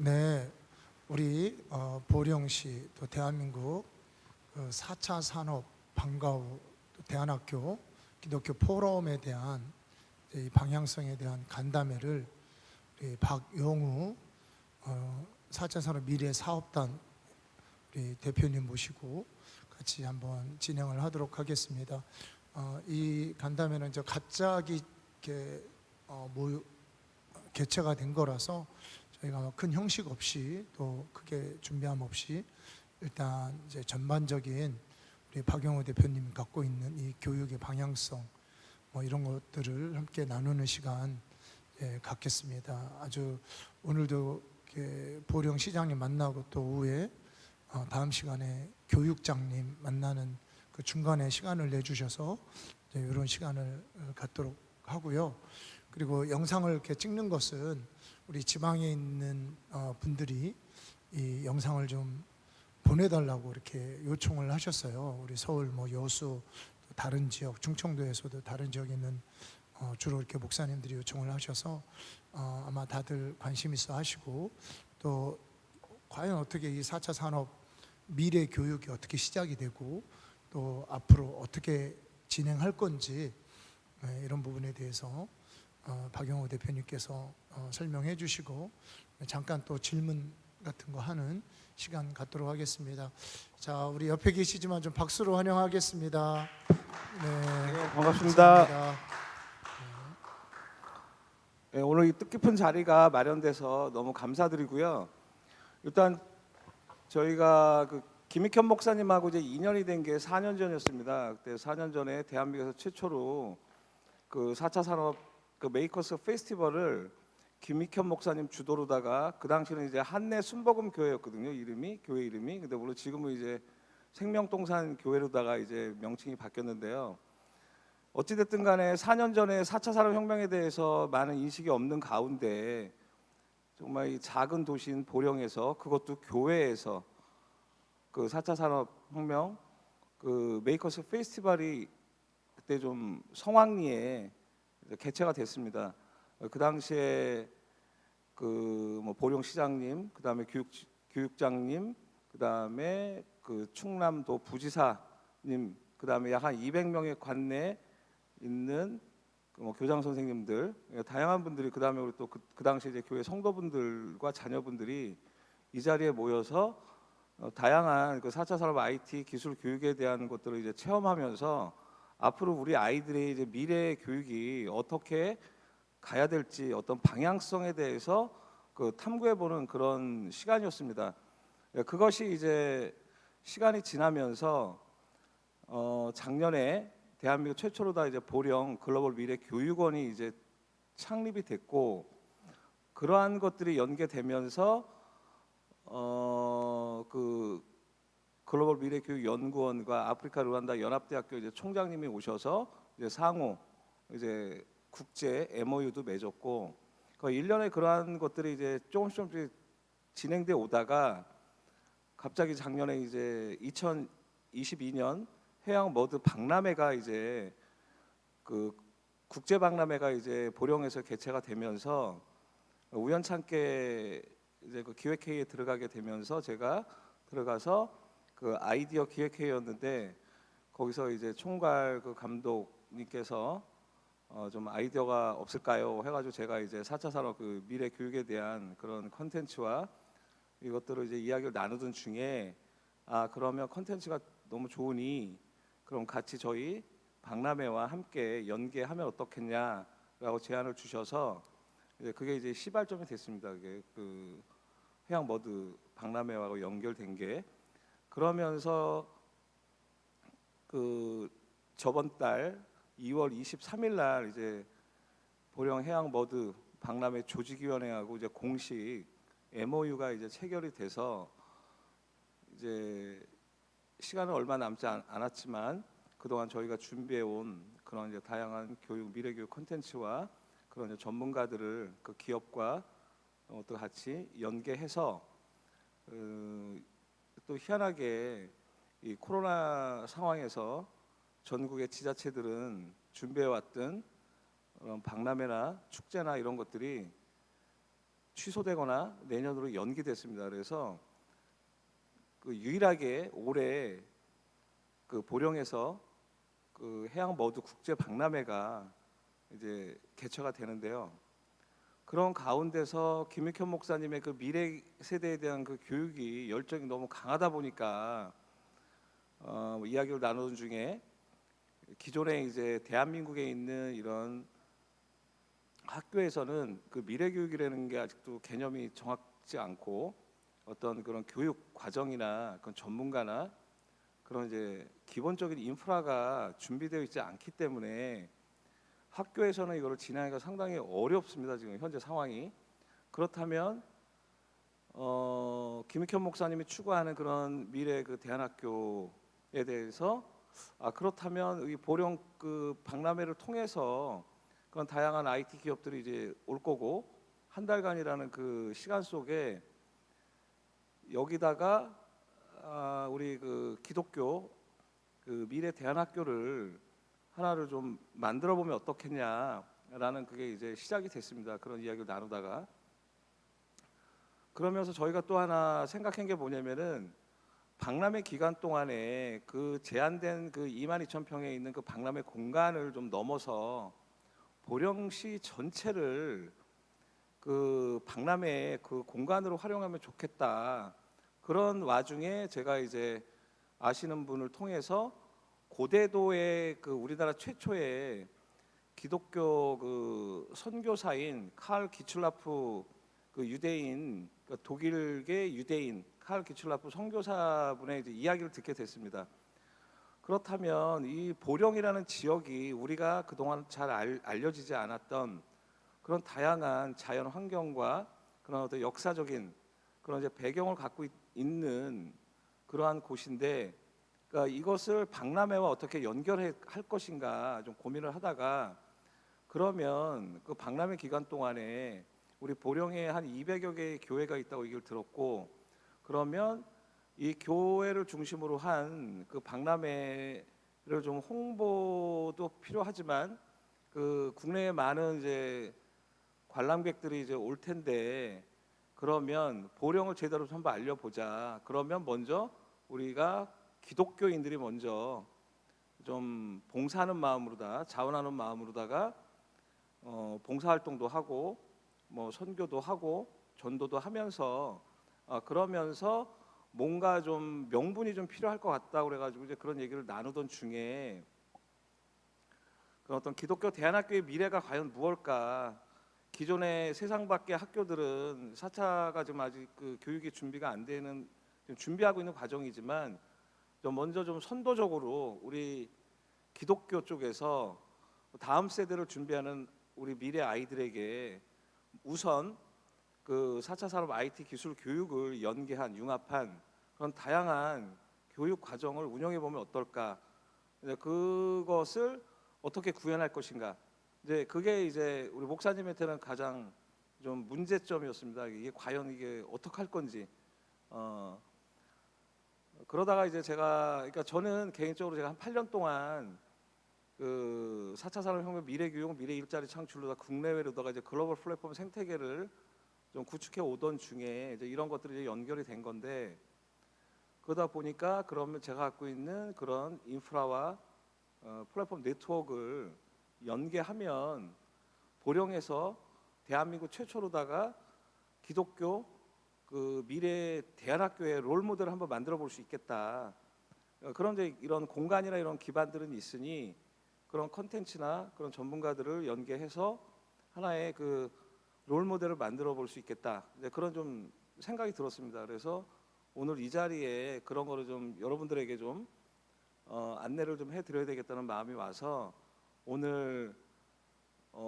네, 우리 보령시 또 대한민국 4차 산업 방과후 또 대안학교 기독교 포럼에 대한 이 방향성에 대한 간담회를 우리 박용우 4차 산업 미래 사업단 우리 대표님 모시고 같이 한번 진행을 하도록 하겠습니다. 이 간담회는 이제 갑자기 이렇게 개최가 된 거라서 저희가 큰 형식 없이 또 크게 준비함 없이 일단 이제 전반적인 우리 박용우 대표님이 갖고 있는 이 교육의 방향성 이런 것들을 함께 나누는 시간 갖겠습니다. 아주 오늘도 보령 시장님 만나고 또 오후에 다음 시간에 교육장님 만나는 그 중간에 시간을 내주셔서 이런 시간을 갖도록 하고요. 그리고 영상을 이렇게 찍는 것은 우리 지방에 있는 분들이 이 영상을 좀 보내달라고 이렇게 요청을 하셨어요. 우리 서울 여수 또 다른 지역 충청도에서도 다른 지역에 있는 주로 이렇게 목사님들이 요청을 하셔서 아마 다들 관심 있어 하시고 또 과연 어떻게 이 4차 산업 미래 교육이 어떻게 시작이 되고 또 앞으로 어떻게 진행할 건지 이런 부분에 대해서 박용우 대표님께서 설명해 주시고 잠깐 또 질문 같은 거 하는 시간 갖도록 하겠습니다. 자, 우리 옆에 계시지만 좀 박수로 환영하겠습니다. 네, 반갑습니다. 감사합니다. 네, 오늘 이 뜻깊은 자리가 마련돼서 너무 감사드리고요. 일단 저희가 김익현 목사님하고 이제 인연이 된 게 4년 전이었습니다. 그때 4년 전에 대한민국에서 최초로 4차 산업 메이커스 페스티벌을 김익현 목사님 주도로다가 그 당시는 이제 한내 순복음 교회였거든요. 교회 이름이. 근데 물론 지금은 이제 생명동산 교회로다가 이제 명칭이 바뀌었는데요. 어찌됐든 간에 4년 전에 4차 산업혁명에 대해서 많은 인식이 없는 가운데 정말 이 작은 도시인 보령에서 그것도 교회에서 4차 산업혁명 메이커스 페스티벌이 그때 좀 성황리에 개최가 됐습니다. 그 당시에 보령시장님, 그다음에 교육장님, 그다음에 충남도 부지사님, 그다음에 약 한 200명의 관내 있는 교장 선생님들, 다양한 분들이 그다음에 우리 또 그 당시 이제 교회 성도분들과 자녀분들이 이 자리에 모여서 다양한 4차 산업 IT 기술 교육에 대한 것들을 이제 체험하면서 앞으로 우리 아이들의 이제 미래 교육이 어떻게 가야 될지 어떤 방향성에 대해서 탐구해보는 그런 시간이었습니다. 그것이 이제 시간이 지나면서 작년에 대한민국 최초로 다 이제 보령 글로벌 미래 교육원이 이제 창립이 됐고 그러한 것들이 연계되면서 글로벌 미래교육연구원과 아프리카 르완다 연합대학교 이제 총장님이 오셔서 이제 상호 이제 국제 MOU도 맺었고 1년에 그러한 것들이 이제 조금씩 진행돼 오다가 갑자기 작년에 이제 2022년 해양 머드 박람회가 이제 국제 박람회가 이제 보령에서 개최가 되면서 우연찮게 이제 기획회의에 들어가게 되면서 제가 들어가서 아이디어 기획회의였는데 거기서 이제 총괄 감독님께서 좀 아이디어가 없을까요? 해가지고 제가 이제 4차 산업 미래 교육에 대한 그런 컨텐츠와 이것들을 이제 이야기를 나누던 중에 그러면 컨텐츠가 너무 좋으니 그럼 같이 저희 박람회와 함께 연계하면 어떻겠냐라고 제안을 주셔서 그게 이제 시발점이 됐습니다. 그게 해양 머드 박람회하고 연결된 게 그러면서 저번 달 2월 23일 날 이제 보령 해양 머드 박람회 조직위원회하고 이제 공식 MOU가 이제 체결이 돼서 이제 시간은 얼마 남지 않았지만 그동안 저희가 준비해 온 그런 이제 다양한 미래 교육 콘텐츠와 그런 이제 전문가들을 기업과 또 같이 연계해서 또 희한하게 이 코로나 상황에서 전국의 지자체들은 준비해 왔던 박람회나 축제나 이런 것들이 취소되거나 내년으로 연기됐습니다. 그래서 그 유일하게 올해 그 보령에서 그 해양 머드 국제 박람회가 이제 개최가 되는데요. 그런 가운데서 김익현 목사님의 그 미래 세대에 대한 그 교육이 열정이 너무 강하다 보니까 이야기를 나누는 중에 기존에 이제 대한민국에 있는 이런 학교에서는 그 미래 교육이라는 게 아직도 개념이 정확지 않고 어떤 그런 교육 과정이나 그런 전문가나 그런 이제 기본적인 인프라가 준비되어 있지 않기 때문에 학교에서는 이거를 진행하기가 상당히 어렵습니다. 지금 현재 상황이. 그렇다면 김익현 목사님이 추구하는 그런 미래 그 대안학교에 대해서 그렇다면 이 보령 그 박람회를 통해서 그런 다양한 IT 기업들이 이제 올 거고 한 달간이라는 그 시간 속에 여기다가 우리 그 기독교 그 미래 대안학교를 하나를 좀 만들어 보면 어떻겠냐라는 그게 이제 시작이 됐습니다. 그런 이야기를 나누다가 그러면서 저희가 또 하나 생각한 게 뭐냐면은 박람회 기간 동안에 그 제한된 그 22,000평에 있는 그 박람회 공간을 좀 넘어서 보령시 전체를 그 박람회 그 공간으로 활용하면 좋겠다. 그런 와중에 제가 이제 아시는 분을 통해서 고대도의 그 우리나라 최초의 기독교 그 선교사인 칼 기출라프 그 유대인 그 독일계 유대인 칼 기출라프 선교사분의 이제 이야기를 듣게 됐습니다. 그렇다면 이 보령이라는 지역이 우리가 그동안 잘 알려지지 않았던 그런 다양한 자연 환경과 그런 어떤 역사적인 그런 이제 배경을 갖고 있는 그러한 곳인데, 그러니까 이것을 박람회와 어떻게 연결할 것인가 좀 고민을 하다가 그러면 그 박람회 기간 동안에 우리 보령에 한 200여 개의 교회가 있다고 얘기를 들었고, 그러면 이 교회를 중심으로 한 그 박람회를 좀 홍보도 필요하지만 그 국내에 많은 이제 관람객들이 이제 올 텐데 그러면 보령을 제대로 좀 한번 알려보자. 그러면 먼저 우리가 기독교인들이 먼저 좀 봉사하는 마음으로다, 자원하는 마음으로다가 봉사활동도 하고 뭐 선교도 하고 전도도 하면서 그러면서 뭔가 좀 명분이 좀 필요할 것 같다 그래가지고 이제 그런 얘기를 나누던 중에 그 어떤 기독교 대안학교의 미래가 과연 무엇일까? 기존의 세상 밖의 학교들은 4차가 지금 아직 그 교육이 준비가 안 되는 지금 준비하고 있는 과정이지만 좀 먼저 좀 선도적으로 우리 기독교 쪽에서 다음 세대를 준비하는 우리 미래 아이들에게 우선 그 4차 산업 IT 기술 교육을 연계한 융합한 그런 다양한 교육 과정을 운영해 보면 어떨까? 이제 그것을 어떻게 구현할 것인가? 이제 그게 이제 우리 목사님한테는 가장 좀 문제점이었습니다. 이게 과연 이게 어떻게 할 건지. 그러다가 이제 제가 그러니까 저는 개인적으로 제가 한 8년 동안 그 4차 산업혁명 미래교육, 미래 일자리 창출로다 국내외로다가 이제 글로벌 플랫폼 생태계를 좀 구축해 오던 중에 이제 이런 것들이 이제 연결이 된 건데, 그러다 보니까 그러면 제가 갖고 있는 그런 인프라와 플랫폼 네트워크를 연계하면 보령에서 대한민국 최초로다가 기독교 그 미래 대안학교의 롤 모델을 한번 만들어 볼 수 있겠다. 그런 이제 이런 공간이나 이런 기반들은 있으니 그런 컨텐츠나 그런 전문가들을 연계해서 하나의 그 롤 모델을 만들어 볼 수 있겠다. 이제 그런 좀 생각이 들었습니다. 그래서 오늘 이 자리에 그런 거를 좀 여러분들에게 좀 안내를 좀 해드려야 되겠다는 마음이 와서 오늘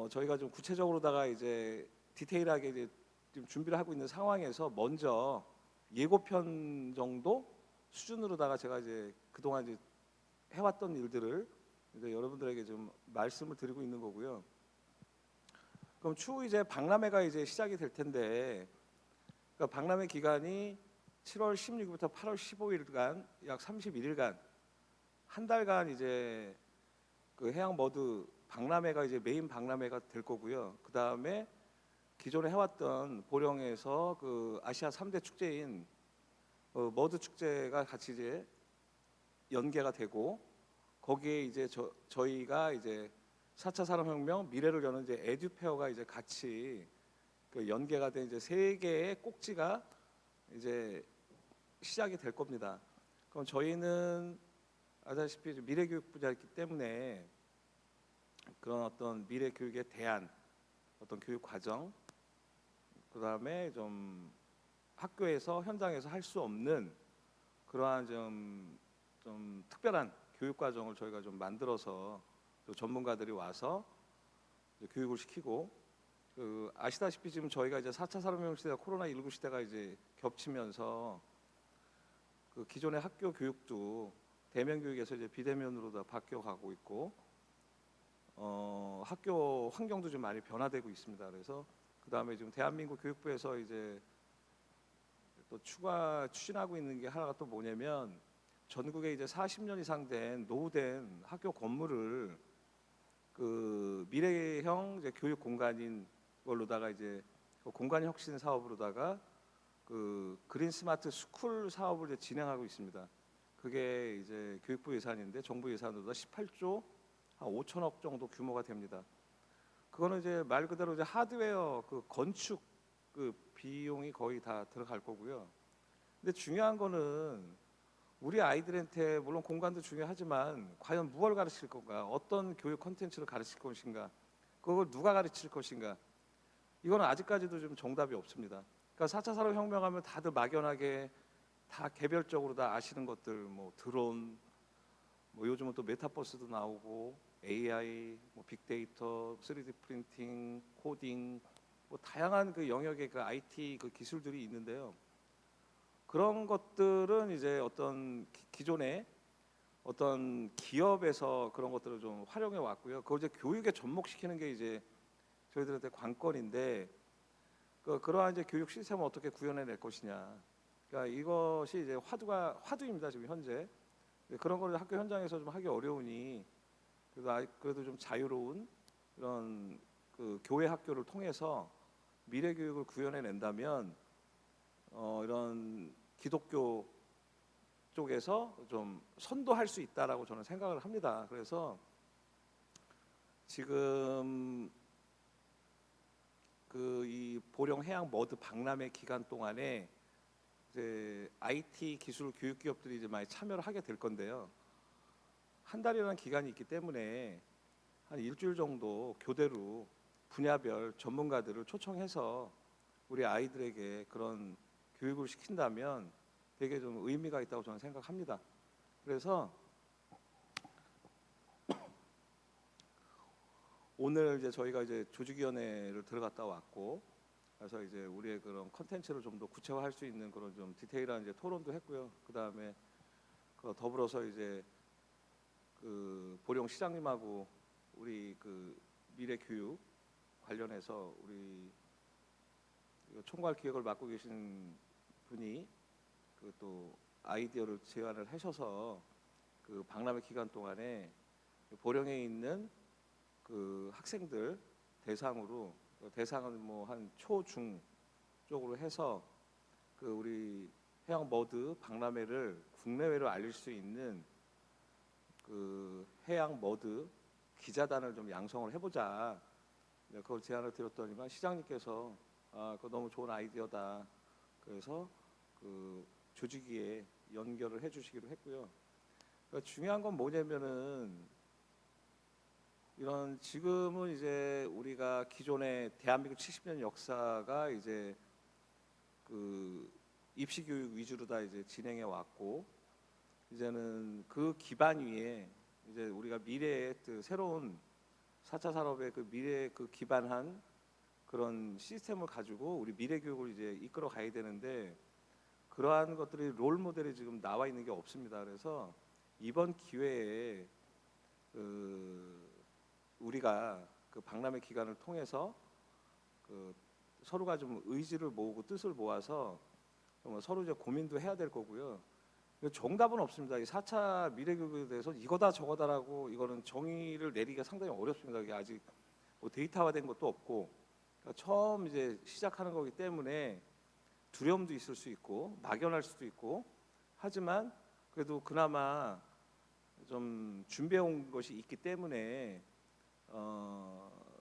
저희가 좀 구체적으로다가 이제 디테일하게 이제 지금 준비를 하고 있는 상황에서 먼저 예고편 정도 수준으로다가 제가 이제 그동안 이제 해왔던 일들을 이제 여러분들에게 좀 말씀을 드리고 있는 거고요. 그럼 추후 이제 박람회가 이제 시작이 될 텐데, 그러니까 박람회 기간이 7월 16일부터 8월 15일간 약 31일간 한 달간 이제 그 해양 머드 박람회가 이제 메인 박람회가 될 거고요. 그 다음에 기존에 해왔던 보령에서 그 아시아 3대 축제인 머드 축제가 같이 이제 연계가 되고 거기에 이제 저희가 이제 4차 산업혁명 미래를 여는 이제 에듀페어가 이제 같이 그 연계가 된 이제 세 개의 꼭지가 이제 시작이 될 겁니다. 그럼 저희는 아시다시피 미래교육 분야이기 때문에 그런 어떤 미래교육에 대한 어떤 교육 과정, 그 다음에 좀 학교에서 현장에서 할 수 없는 그러한 좀 특별한 교육 과정을 저희가 좀 만들어서 또 전문가들이 와서 이제 교육을 시키고 그 아시다시피 지금 저희가 이제 4차 산업혁명 시대와 코로나19 시대가 이제 겹치면서 그 기존의 학교 교육도 대면 교육에서 이제 비대면으로 다 바뀌어가고 있고 학교 환경도 좀 많이 변화되고 있습니다. 그래서 그 다음에 지금 대한민국 교육부에서 이제 또 추가 추진하고 있는 게 하나가 또 뭐냐면 전국에 이제 40년 이상 된 노후된 학교 건물을 그 미래형 이제 교육 공간인 걸로다가 이제 그 공간 혁신 사업으로다가 그 그린 스마트 스쿨 사업을 이제 진행하고 있습니다. 그게 이제 교육부 예산인데 정부 예산으로다 18조 한 5천억 정도 규모가 됩니다. 그거는 이제 말 그대로 이제 하드웨어 그 건축 그 비용이 거의 다 들어갈 거고요. 근데 중요한 거는 우리 아이들한테 물론 공간도 중요하지만 과연 무엇을 가르칠 건가, 어떤 교육 콘텐츠를 가르칠 것인가, 그걸 누가 가르칠 것인가, 이거는 아직까지도 좀 정답이 없습니다. 그러니까 4차 산업혁명하면 다들 막연하게 다 개별적으로 다 아시는 것들, 뭐 드론, 뭐 요즘은 또 메타버스도 나오고 AI, 뭐 빅데이터, 3D 프린팅, 코딩, 뭐 다양한 그 영역의 그 IT 그 기술들이 있는데요. 그런 것들은 이제 어떤 기존에 어떤 기업에서 그런 것들을 좀 활용해 왔고요. 그걸 이제 교육에 접목시키는 게 이제 저희들한테 관건인데 그러한 이제 교육 시스템을 어떻게 구현해낼 것이냐. 그러니까 이것이 이제 화두입니다 지금 현재. 그런 걸 학교 현장에서 좀 하기 어려우니 그래도 좀 자유로운 이런 그 교회 학교를 통해서 미래 교육을 구현해낸다면 이런 기독교 쪽에서 좀 선도할 수 있다라고 저는 생각을 합니다. 그래서 지금 그 이 보령 해양 머드 박람회 기간 동안에 이제 IT 기술 교육 기업들이 이제 많이 참여를 하게 될 건데요. 한 달이라는 기간이 있기 때문에 한 일주일 정도 교대로 분야별 전문가들을 초청해서 우리 아이들에게 그런 교육을 시킨다면 되게 좀 의미가 있다고 저는 생각합니다. 그래서 오늘 이제 저희가 이제 조직위원회를 들어갔다 왔고, 그래서 이제 우리의 그런 컨텐츠를 좀 더 구체화할 수 있는 그런 좀 디테일한 이제 토론도 했고요. 그 다음에 그 더불어서 이제 그 보령 시장님하고 우리 그 미래 교육 관련해서 우리 총괄 기획을 맡고 계신 분이 그 또 아이디어를 제안을 하셔서 그 박람회 기간 동안에 보령에 있는 그 학생들 대상으로 대상은 뭐 한 초중 쪽으로 해서 그 우리 해양 머드 박람회를 국내외로 알릴 수 있는 그 해양 머드 기자단을 좀 양성을 해보자. 그걸 제안을 드렸더니만 시장님께서 그거 너무 좋은 아이디어다. 그래서 그 조직위에 연결을 해주시기로 했고요. 그러니까 중요한 건 뭐냐면은 이런 지금은 이제 우리가 기존의 대한민국 70년 역사가 이제 그 입시 교육 위주로 다 이제 진행해 왔고 이제는 그 기반 위에 이제 우리가 미래의 그 새로운 4차 산업의 그 미래 그 기반한 그런 시스템을 가지고 우리 미래 교육을 이제 이끌어 가야 되는데 그러한 것들이 롤 모델이 지금 나와 있는 게 없습니다. 그래서 이번 기회에 그 우리가 그 박람회 기간을 통해서 그 서로가 좀 의지를 모으고 뜻을 모아서 서로 이제 고민도 해야 될 거고요. 정답은 없습니다. 이 4차 미래교육에 대해서 이거다 저거다라고 이거는 정의를 내리기가 상당히 어렵습니다. 이게 아직 뭐 데이터화된 것도 없고 그러니까 처음 이제 시작하는 거기 때문에 두려움도 있을 수 있고 막연할 수도 있고 하지만 그래도 그나마 좀 준비해 온 것이 있기 때문에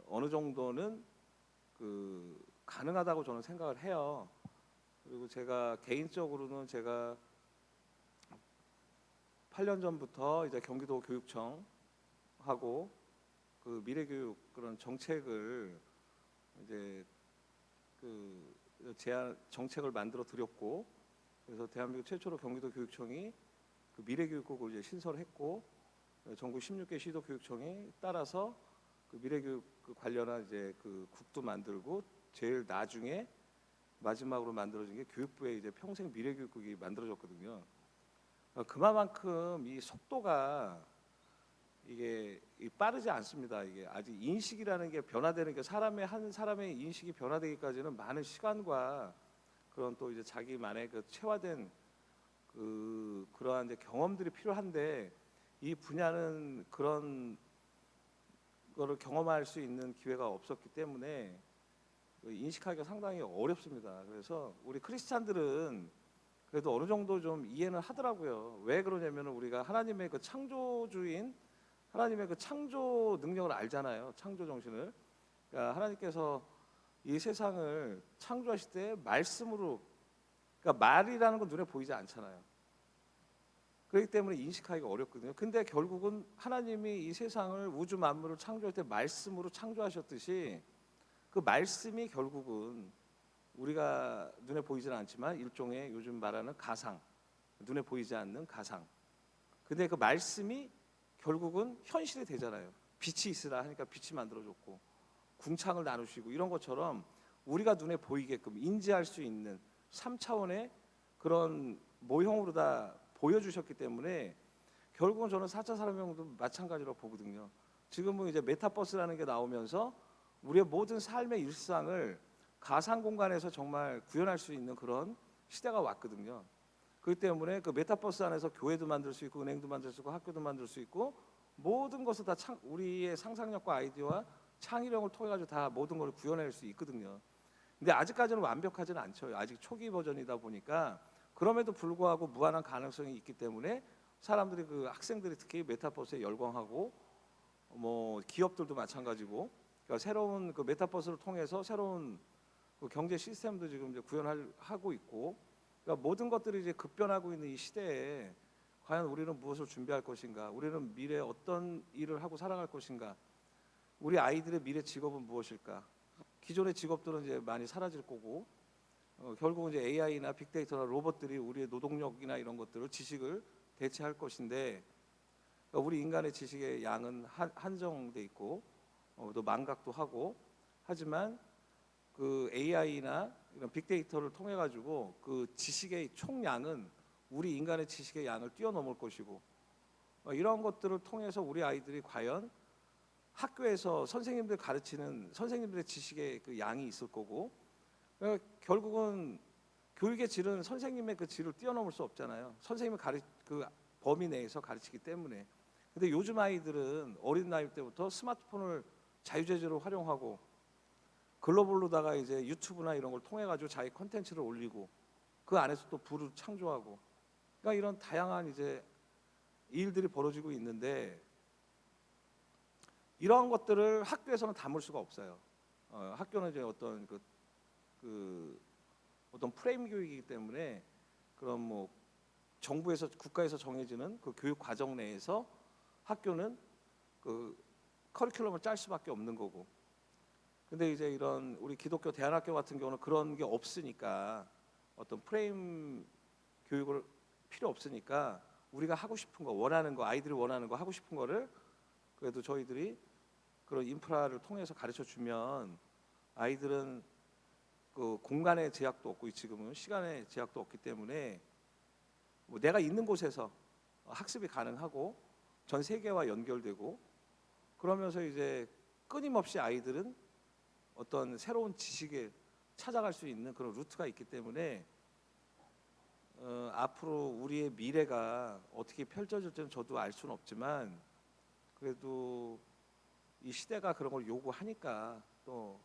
어느 정도는 가능하다고 저는 생각을 해요. 그리고 제가 개인적으로는 제가 8년 전부터 이제 경기도 교육청 하고 그 미래교육 그런 정책을 이제 그 제안 정책을 만들어 드렸고, 그래서 대한민국 최초로 경기도 교육청이 그 미래교육국을 이제 신설했고, 전국 16개 시도 교육청이 따라서 그 미래교육 그 관련한 이제 그 국도 만들고, 제일 나중에 마지막으로 만들어진 게 교육부의 이제 평생 미래교육국이 만들어졌거든요. 그만큼 이 속도가 이게 빠르지 않습니다. 이게 아직 인식이라는 게 변화되는 게 한 사람의 인식이 변화되기까지는 많은 시간과 그런 또 이제 자기만의 그 체화된 그러한 이제 경험들이 필요한데, 이 분야는 그런 거를 경험할 수 있는 기회가 없었기 때문에 인식하기가 상당히 어렵습니다. 그래서 우리 크리스찬들은 그래도 어느 정도 좀 이해는 하더라고요. 왜 그러냐면 우리가 하나님의 그 창조주인, 하나님의 그 창조 능력을 알잖아요. 창조 정신을. 그러니까 하나님께서 이 세상을 창조하실 때 말씀으로, 그러니까 말이라는 건 눈에 보이지 않잖아요. 그렇기 때문에 인식하기가 어렵거든요. 근데 결국은 하나님이 이 세상을, 우주 만물을 창조할 때 말씀으로 창조하셨듯이, 그 말씀이 결국은 우리가 눈에 보이지는 않지만 일종의 요즘 말하는 가상, 눈에 보이지 않는 가상. 근데 그 말씀이 결국은 현실이 되잖아요. 빛이 있으라 하니까 빛이 만들어졌고, 궁창을 나누시고, 이런 것처럼 우리가 눈에 보이게끔 인지할 수 있는 3차원의 그런 모형으로 다 보여주셨기 때문에 결국은 저는 4차 산업혁명도 마찬가지로 보거든요. 지금은 이제 메타버스라는 게 나오면서 우리의 모든 삶의 일상을 가상 공간에서 정말 구현할 수 있는 그런 시대가 왔거든요. 그렇기 때문에 그 메타버스 안에서 교회도 만들 수 있고, 은행도 만들 수 있고, 학교도 만들 수 있고, 모든 것을 다 우리의 상상력과 아이디어와 창의력을 통해 가지고 다 모든 걸 구현할 수 있거든요. 근데 아직까지는 완벽하지는 않죠. 아직 초기 버전이다 보니까. 그럼에도 불구하고 무한한 가능성이 있기 때문에 사람들이, 그 학생들이 특히 메타버스에 열광하고, 뭐 기업들도 마찬가지고, 그러니까 새로운 그 메타버스를 통해서 새로운 그 경제 시스템도 지금 이제 구현하고 있고, 그러니까 모든 것들이 이제 급변하고 있는 이 시대에 과연 우리는 무엇을 준비할 것인가? 우리는 미래에 어떤 일을 하고 살아갈 것인가? 우리 아이들의 미래 직업은 무엇일까? 기존의 직업들은 이제 많이 사라질 거고, 결국은 이제 AI나 빅데이터나 로봇들이 우리의 노동력이나 이런 것들을, 지식을 대체할 것인데, 그러니까 우리 인간의 지식의 양은 한정돼 있고, 또 망각도 하고, 하지만 그 AI나 이런 빅데이터를 통해 가지고 그 지식의 총량은 우리 인간의 지식의 양을 뛰어넘을 것이고, 이런 것들을 통해서 우리 아이들이 과연 학교에서 선생님들 가르치는 선생님들의 지식의 그 양이 있을 거고, 그러니까 결국은 교육의 질은 선생님의 그 질을 뛰어넘을 수 없잖아요. 선생님이 그 범위 내에서 가르치기 때문에. 근데 요즘 아이들은 어린 나이 때부터 스마트폰을 자유자재로 활용하고, 글로벌로다가 이제 유튜브나 이런 걸 통해 가지고 자기 컨텐츠를 올리고, 그 안에서 또 부를 창조하고, 그러니까 이런 다양한 이제 일들이 벌어지고 있는데, 이러한 것들을 학교에서는 담을 수가 없어요. 학교는 이제 어떤 어떤 프레임 교육이기 때문에, 그런 뭐 정부에서, 국가에서 정해지는 그 교육 과정 내에서 학교는 그 커리큘럼을 짤 수밖에 없는 거고. 근데 이제 이런 우리 기독교 대안학교 같은 경우는 그런 게 없으니까, 어떤 프레임 교육을 필요 없으니까 우리가 하고 싶은 거, 원하는 거, 아이들이 원하는 거, 하고 싶은 거를 그래도 저희들이 그런 인프라를 통해서 가르쳐 주면, 아이들은 그 공간의 제약도 없고 지금은 시간의 제약도 없기 때문에 뭐 내가 있는 곳에서 학습이 가능하고 전 세계와 연결되고, 그러면서 이제 끊임없이 아이들은 어떤 새로운 지식에 찾아갈 수 있는 그런 루트가 있기 때문에, 앞으로 우리의 미래가 어떻게 펼쳐질지는 저도 알 수는 없지만, 그래도 이 시대가 그런 걸 요구하니까 또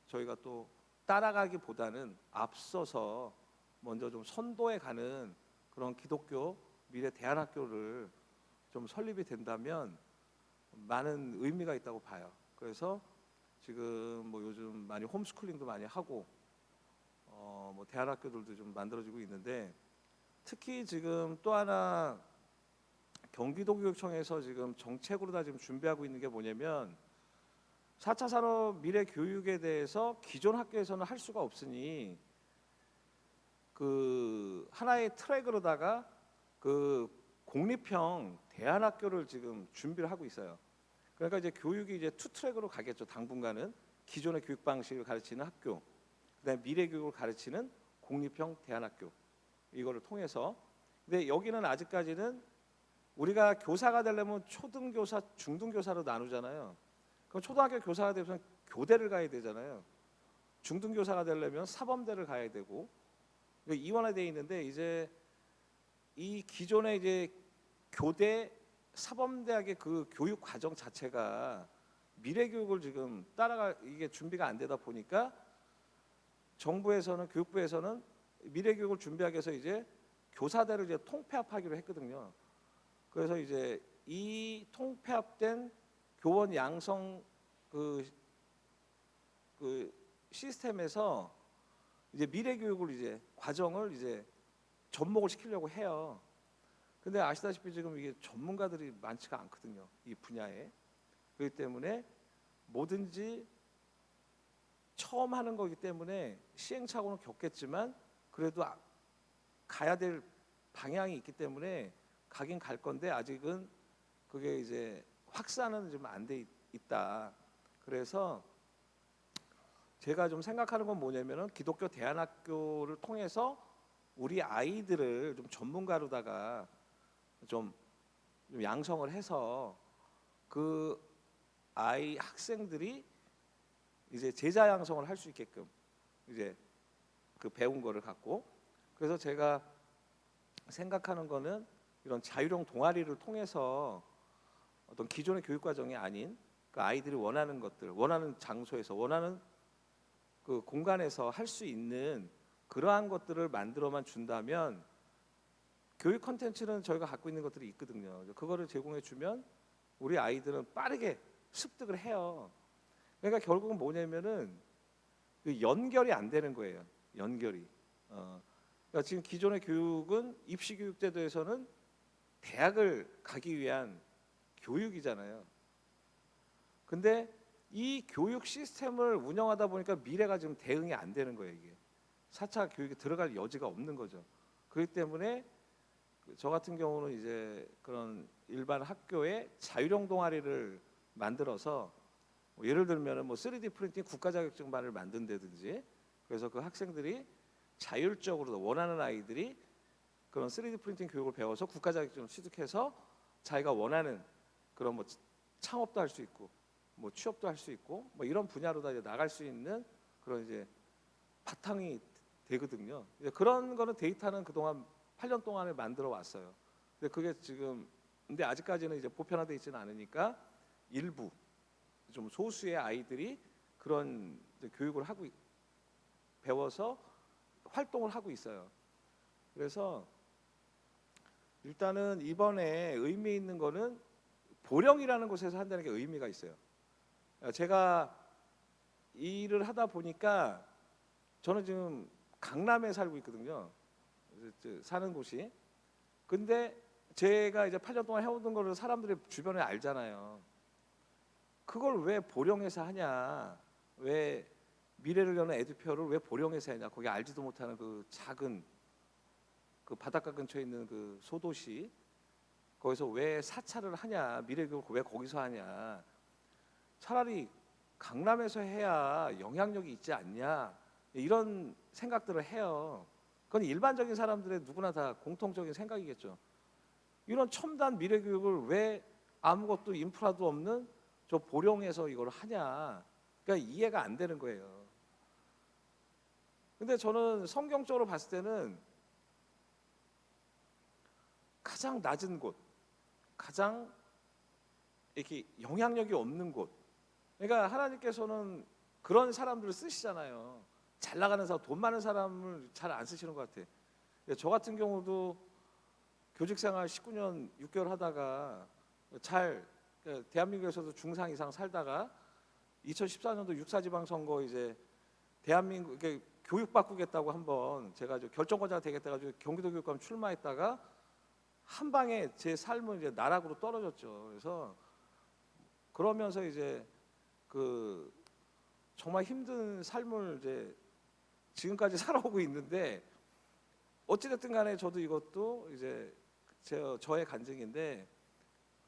저희가 또 따라가기보다는 앞서서 먼저 좀 선도해 가는 그런 기독교 미래 대안학교를 좀 설립이 된다면 많은 의미가 있다고 봐요. 그래서 지금 뭐 요즘 많이 홈스쿨링도 많이 하고 뭐 대안학교들도 좀 만들어지고 있는데, 특히 지금 또 하나 경기도교육청에서 지금 정책으로 다 지금 준비하고 있는 게 뭐냐면, 4차 산업 미래 교육에 대해서 기존 학교에서는 할 수가 없으니 그 하나의 트랙으로다가 그 공립형 대안학교를 지금 준비를 하고 있어요. 그러니까 이제 교육이 이제 투 트랙으로 가겠죠. 당분간은 기존의 교육 방식을 가르치는 학교, 그다음에 미래 교육을 가르치는 공립형 대안학교, 이거를 통해서. 근데 여기는 아직까지는 우리가 교사가 되려면 초등교사, 중등교사로 나누잖아요. 그럼 초등학교 교사가 되면 교대를 가야 되잖아요. 중등교사가 되려면 사범대를 가야 되고, 이원화되어 있는데, 이제 이 기존의 이제 교대 사범대학의 그 교육 과정 자체가 미래 교육을 지금 따라가 이게 준비가 안 되다 보니까 정부에서는, 교육부에서는 미래 교육을 준비하기 위해서 이제 교사대를 이제 통폐합하기로 했거든요. 그래서 이제 이 통폐합된 교원 양성 그 시스템에서 이제 미래 교육을 이제 과정을 이제 접목을 시키려고 해요. 근데 아시다시피 지금 이게 전문가들이 많지가 않거든요, 이 분야에. 그렇기 때문에 뭐든지 처음 하는 거기 때문에 시행착오는 겪겠지만, 그래도 가야 될 방향이 있기 때문에 가긴 갈 건데, 아직은 그게 이제 확산은 좀 안 돼 있다. 그래서 제가 좀 생각하는 건 뭐냐면은, 기독교 대안학교를 통해서 우리 아이들을 좀 전문가로다가 좀 양성을 해서 그 아이 학생들이 이제 제자 양성을 할 수 있게끔 이제 그 배운 거를 갖고. 그래서 제가 생각하는 거는, 이런 자율형 동아리를 통해서 어떤 기존의 교육 과정이 아닌 그 아이들이 원하는 것들, 원하는 장소에서, 원하는 그 공간에서 할 수 있는 그러한 것들을 만들어만 준다면, 교육 콘텐츠는 저희가 갖고 있는 것들이 있거든요. 그거를 제공해 주면 우리 아이들은 빠르게 습득을 해요. 그러니까 결국은 뭐냐면은 그 연결이 안 되는 거예요. 연결이. 그러니까 지금 기존의 교육은 입시교육제도에서는 대학을 가기 위한 교육이잖아요. 근데 이 교육 시스템을 운영하다 보니까 미래가 지금 대응이 안 되는 거예요. 이게 4차 교육에 들어갈 여지가 없는 거죠. 그렇기 때문에 저 같은 경우는 이제 그런 일반 학교에 자율형 동아리를 만들어서, 뭐 예를 들면은 뭐 3D 프린팅 국가 자격증반을 만든다든지, 그래서 그 학생들이 자율적으로 원하는 아이들이 그런 3D 프린팅 교육을 배워서 국가 자격증을 취득해서 자기가 원하는 그런 뭐 창업도 할 수 있고, 뭐 취업도 할 수 있고, 뭐 이런 분야로 다 이제 나갈 수 있는 그런 이제 바탕이 되거든요. 이제 그런 거는 데이터는 그동안 8년 동안에 만들어 왔어요. 근데 그게 지금, 근데 아직까지는 이제 보편화되어 있지는 않으니까 일부 좀 소수의 아이들이 그런 교육을 하고 배워서 활동을 하고 있어요. 그래서 일단은 이번에 의미 있는 거는 보령이라는 곳에서 한다는 게 의미가 있어요. 제가 일을 하다 보니까, 저는 지금 강남에 살고 있거든요, 사는 곳이. 근데 제가 이제 8년 동안 해오던 거를 사람들이 주변에 알잖아요. 그걸 왜 보령에서 하냐, 왜 미래를 여는 에듀페어를 왜 보령에서 하냐, 거기 알지도 못하는 그 작은 그 바닷가 근처에 있는 그 소도시, 거기서 왜 4차를 하냐, 미래교육을 왜 거기서 하냐, 차라리 강남에서 해야 영향력이 있지 않냐, 이런 생각들을 해요. 그건 일반적인 사람들의 누구나 다 공통적인 생각이겠죠. 이런 첨단 미래교육을 왜 아무것도 인프라도 없는 저 보령에서 이걸 하냐, 그러니까 이해가 안 되는 거예요. 근데 저는 성경적으로 봤을 때는 가장 낮은 곳, 가장 이렇게 영향력이 없는 곳, 그러니까 하나님께서는 그런 사람들을 쓰시잖아요. 잘 나가는 사람, 돈 많은 사람을 잘 안 쓰시는 것 같아. 저 같은 경우도 교직생활 19년 6개월 하다가 잘 대한민국에서도 중상 이상 살다가 2014년도 육사지방선거 이제 대한민국 이렇게 교육 바꾸겠다고 한번 제가 결정권자가 되겠다 가지고 경기도 교육감 출마했다가 한 방에 제 삶은 이제 나락으로 떨어졌죠. 그래서 그러면서 이제 그 정말 힘든 삶을 이제 지금까지 살아오고 있는데 어찌됐든 간에 저도 이것도 이제 저의 간증인데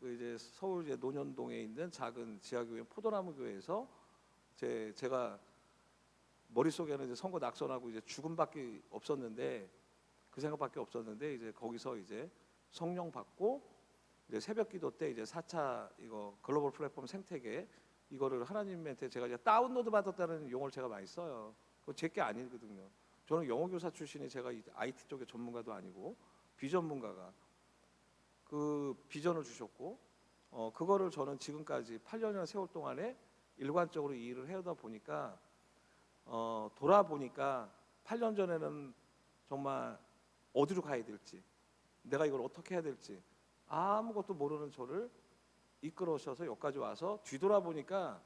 그 이제 서울 이제 논현동에 있는 작은 지하교회 포도나무 교회에서 제가 머릿속에는 이제 선거 낙선하고 이제 죽음밖에 없었는데 그 생각밖에 없었는데 이제 거기서 이제 성령 받고 이제 새벽기도 때 이제 4차 이거 글로벌 플랫폼 생태계 이거를 하나님한테 제가 이제 다운로드 받았다는 용어를 제가 많이 써요. 그거 제 게 아니거든요. 저는 영어 교사 출신이 제가 IT 쪽의 전문가도 아니고 비전문가가 그 비전을 주셨고 그거를 저는 지금까지 8년이라는 세월 동안에 일관적으로 이 일을 해오다 보니까 돌아보니까 8년 전에는 정말 어디로 가야 될지 내가 이걸 어떻게 해야 될지 아무것도 모르는 저를 이끌어오셔서 여기까지 와서 뒤돌아보니까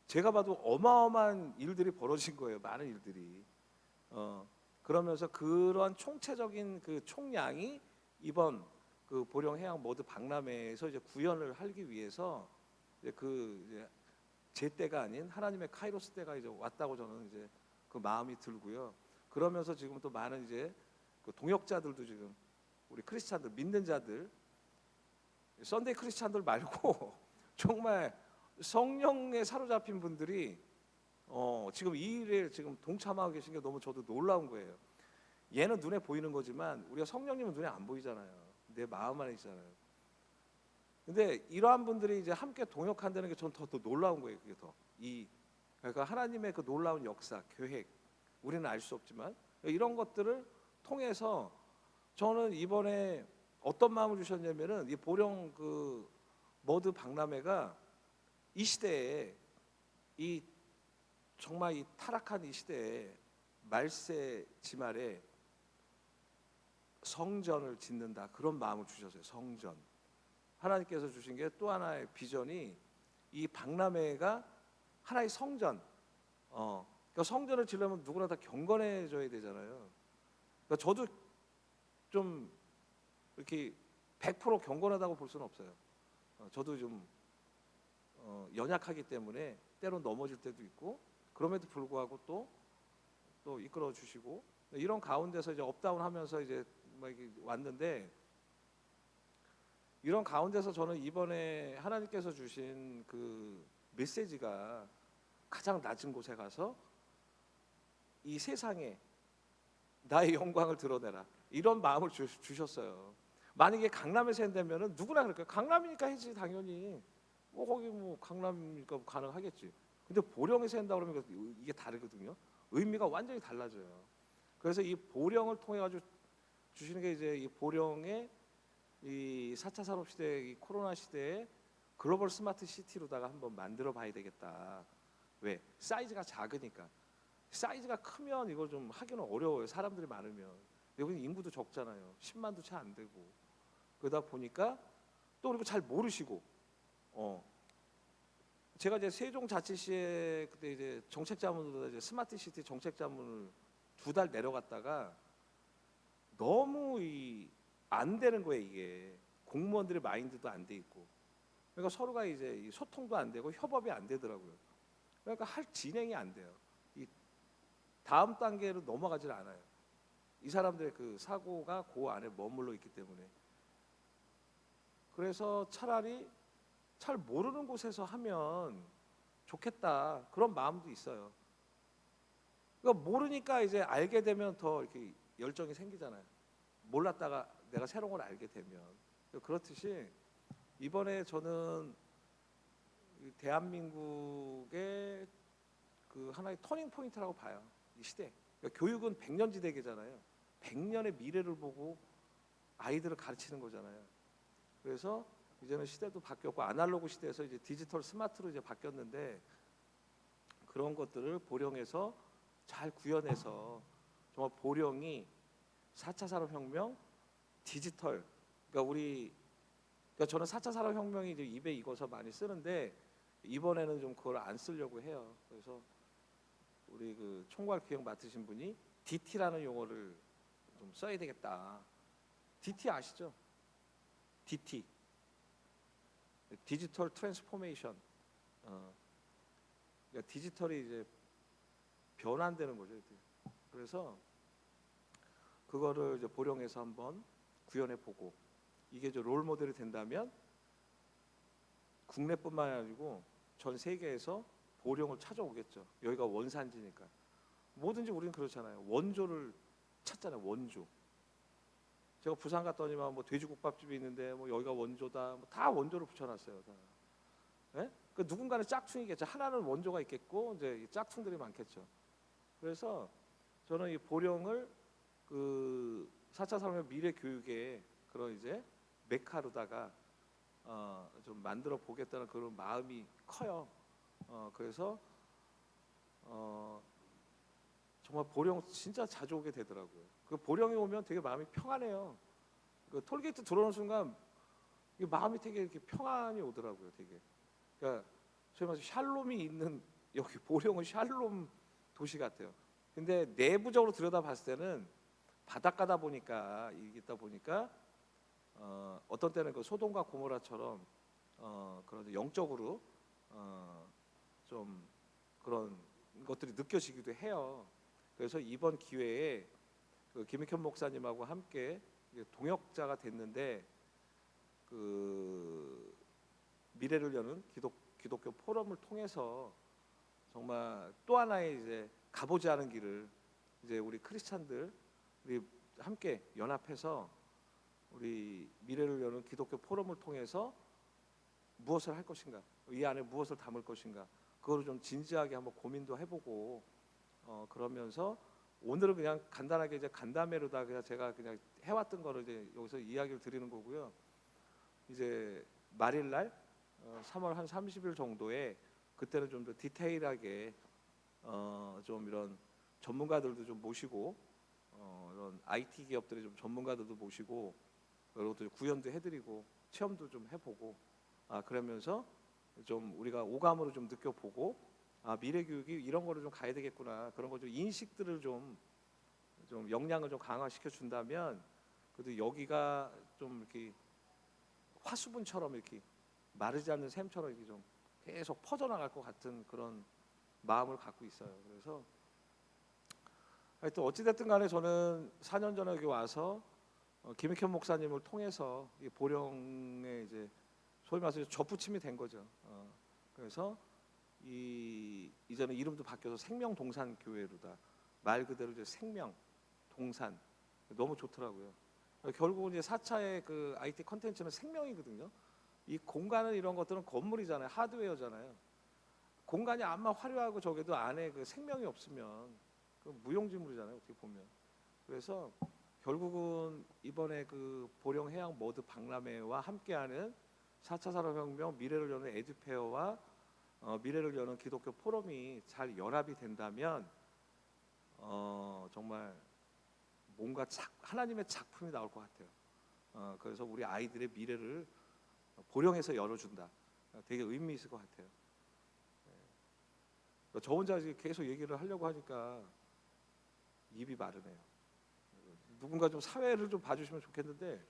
제가 봐도 어마어마한 일들이 벌어진 거예요. 많은 일들이. 그러면서 그러한 총체적인 그 총량이 이번 그 보령해양 모두 박람회에서 이제 구현을 하기 위해서 이제 이제 제 때가 아닌 하나님의 카이로스 때가 이제 왔다고 저는 이제 그 마음이 들고요. 그러면서 지금 또 많은 이제 그 동역자들도 지금 우리 크리스찬들 믿는 자들 썬데이 크리스찬들 말고 정말 성령에 사로잡힌 분들이 지금 이 일에 지금 동참하고 계신 게 너무 저도 놀라운 거예요. 얘는 눈에 보이는 거지만 우리가 성령님은 눈에 안 보이잖아요. 내 마음 안에 있잖아요. 근데 이러한 분들이 이제 함께 동역한다는 게 저는 더 놀라운 거예요. 그게 그러니까 하나님의 그 놀라운 역사, 계획 우리는 알 수 없지만 이런 것들을 통해서 저는 이번에 어떤 마음을 주셨냐면은 이 보령 그 머드 박람회가 이 시대에 이 정말 이 타락한 이 시대에 말세 지말에 성전을 짓는다 그런 마음을 주셨어요. 성전 하나님께서 주신 게 또 하나의 비전이 이 박람회가 하나의 성전. 그러니까 성전을 지려면 누구나 다 경건해져야 되잖아요. 그러니까 저도 좀 이렇게 100% 경건하다고 볼 수는 없어요. 저도 좀 연약하기 때문에 때론 넘어질 때도 있고 그럼에도 불구하고 또 이끌어 주시고 이런 가운데서 이제 업다운하면서 이제 막 이렇게 왔는데 이런 가운데서 저는 이번에 하나님께서 주신 그 메시지가 가장 낮은 곳에 가서 이 세상에 나의 영광을 드러내라 이런 마음을 주셨어요. 만약에 강남에서 한다면은 누구나 그럴 거예요. 강남이니까 해지 당연히 뭐 거기 뭐 강남이니까 가능하겠지. 근데 보령에서 한다 그러면 이게 다르거든요. 의미가 완전히 달라져요. 그래서 이 보령을 통해 가지고 주시는 게 이제 이 보령의 이 4차 산업 시대, 이 코로나 시대에 글로벌 스마트 시티로다가 한번 만들어 봐야 되겠다. 왜? 사이즈가 작으니까. 사이즈가 크면 이걸 좀 하기는 어려워요. 사람들이 많으면. 여기는 인구도 적잖아요. 10만도 채 안 되고. 그러다 보니까 또 그리고 잘 모르시고. 제가 이제 세종자치시에 그때 이제 정책자문으로 이제 스마트 시티 정책자문을 2달 내려갔다가 너무 안 되는 거예요. 이게 공무원들의 마인드도 안 돼 있고, 그러니까 서로가 이제 소통도 안 되고 협업이 안 되더라고요. 그러니까 할 진행이 안 돼요. 이 다음 단계로 넘어가질 않아요. 이 사람들의 그 사고가 그 안에 머물러 있기 때문에. 그래서 차라리 잘 모르는 곳에서 하면 좋겠다 그런 마음도 있어요. 그러니까 모르니까 이제 알게 되면 더 이렇게 열정이 생기잖아요. 몰랐다가 내가 새로운 걸 알게 되면. 그렇듯이 이번에 저는 대한민국의 그 하나의 터닝 포인트라고 봐요. 이 시대. 그러니까 교육은 100년 지대계잖아요. 100년의 미래를 보고 아이들을 가르치는 거잖아요. 그래서 이제는 시대도 바뀌었고 아날로그 시대에서 이제 디지털 스마트로 이제 바뀌었는데 그런 것들을 보령에서 잘 구현해서 정말 보령이 4차 산업혁명 디지털, 그러니까 저는 4차 산업혁명이 이제 입에 익어서 많이 쓰는데 이번에는 좀 그걸 안 쓰려고 해요. 그래서 우리 그 총괄 기획 맡으신 분이 DT라는 용어를 좀 써야 되겠다. DT 아시죠? DT, 디지털 트랜스포메이션. 그러니까 디지털이 이제 변환되는 거죠. 그래서 그거를 이제 보령에서 한번 구현해 보고 이게 이제 롤 모델이 된다면 국내뿐만 아니고 전 세계에서 보령을 찾아오겠죠. 여기가 원산지니까. 뭐든지 우리는 그렇잖아요. 원조를 찾잖아요. 원조. 제가 부산 갔더니만 뭐 돼지국밥집이 있는데 뭐 여기가 원조다. 뭐 다 원조를 붙여놨어요. 다. 예? 그 누군가는 짝퉁이겠죠. 하나는 원조가 있겠고 이제 이 짝퉁들이 많겠죠. 그래서 저는 이 보령을 그 4차 산업혁명 미래 교육의 그런 이제 메카로다가 좀 만들어 보겠다는 그런 마음이 커요. 그래서 정말 보령 진짜 자주 오게 되더라고요. 그 보령에 오면 되게 마음이 평안해요. 그 톨게이트 들어오는 순간 이 마음이 되게 이렇게 평안이 오더라고요. 되게. 그러니까 소위 말해서 샬롬이 있는 여기 보령은 샬롬 도시 같아요. 근데 내부적으로 들여다봤을 때는 바닷가다 보니까 있다 보니까 어떤 때는 그 소돔과 고모라처럼 그런 영적으로 좀 그런 것들이 느껴지기도 해요. 그래서 이번 기회에 그 김익현 목사님하고 함께 동역자가 됐는데 그 미래를 여는 기독교 포럼을 통해서 정말 또 하나의 이제 가보지 않은 길을 이제 우리 크리스찬들 우리 함께 연합해서 우리 미래를 여는 기독교 포럼을 통해서 무엇을 할 것인가, 이 안에 무엇을 담을 것인가, 그거를 좀 진지하게 한번 고민도 해보고 그러면서 오늘은 그냥 간단하게 이제 간담회로다 그냥 제가 그냥 해왔던 거를 이제 여기서 이야기를 드리는 거고요. 이제 말일날 3월 한 30일 정도에 그때는 좀 더 디테일하게 좀 이런 전문가들도 좀 모시고 이런 IT 기업들의 좀 전문가들도 모시고 여러 또 구현도 해드리고 체험도 좀 해보고 그러면서 좀 우리가 오감으로 좀 느껴보고 미래 교육이 이런 거를 좀 가야 되겠구나 그런 거 좀 인식들을 좀 역량을 좀 강화시켜 준다면 그래도 여기가 좀 이렇게 화수분처럼 이렇게 마르지 않는 샘처럼 이렇게 좀 계속 퍼져나갈 것 같은 그런 마음을 갖고 있어요. 그래서 하여튼 어찌됐든 간에 저는 4년 전에 여기 와서 김익현 목사님을 통해서 이 보령에 이제 소위 말해서 접붙임이 된 거죠. 그래서 이제는 이름도 바뀌어서 생명동산교회로다. 말 그대로 이제 생명, 동산 너무 좋더라고요. 결국은 이제 4차의 그 IT 컨텐츠는 생명이거든요. 이 공간은 이런 것들은 건물이잖아요. 하드웨어잖아요. 공간이 암만 화려하고 저게도 안에 그 생명이 없으면 그 무용지물이잖아요. 어떻게 보면. 그래서 결국은 이번에 그 보령 해양 머드 박람회와 함께하는 4차 산업혁명 미래를 여는 에듀페어와 미래를 여는 기독교 포럼이 잘 연합이 된다면 정말 뭔가 하나님의 작품이 나올 것 같아요. 그래서 우리 아이들의 미래를 보령에서 열어준다. 되게 의미 있을 것 같아요. 저 혼자 계속 얘기를 하려고 하니까 입이 마르네요. 누군가 좀 사회를 좀 봐주시면 좋겠는데.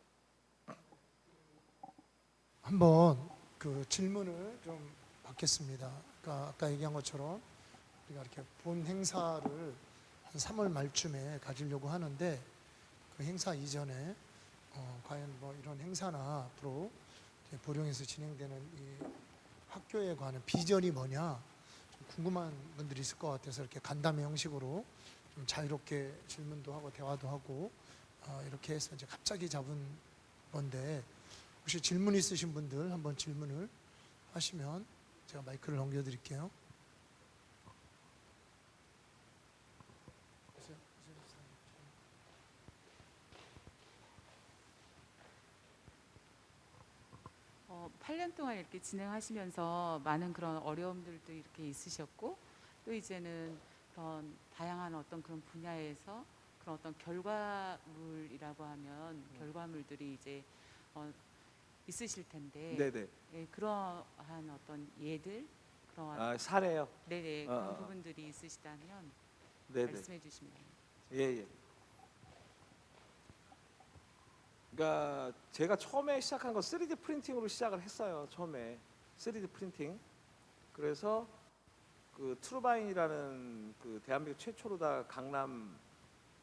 한번 그 질문을 좀 받겠습니다. 그러니까 아까 얘기한 것처럼 우리가 이렇게 본 행사를 한 3월 말쯤에 가지려고 하는데 그 행사 이전에 과연 뭐 이런 행사나 앞으로 이제 보령에서 진행되는 이 학교에 관한 비전이 뭐냐 좀 궁금한 분들이 있을 것 같아서 이렇게 간담회 형식으로 좀 자유롭게 질문도 하고 대화도 하고 이렇게 해서 이제 갑자기 잡은 건데 혹시 질문 있으신 분들 한번 질문을 하시면 제가 마이크를 넘겨드릴게요. 어, 8년 동안 이렇게 진행하시면서 많은 그런 어려움들도 이렇게 있으셨고 또 이제는 그런 다양한 어떤 그런 분야에서 그런 어떤 결과물이라고 하면 결과물들이 이제 있으실 텐데 네네. 예, 그러한 어떤 예들 그러한 아, 사례요. 네네 어, 그런 어. 부분들이 있으시다면 네네. 말씀해 주시면 예, 예. 그러니까 제가 처음에 시작한 건 3D 프린팅으로 시작을 했어요. 처음에 3D 프린팅. 그래서 그 트루바인이라는 그 대한민국 최초로다 강남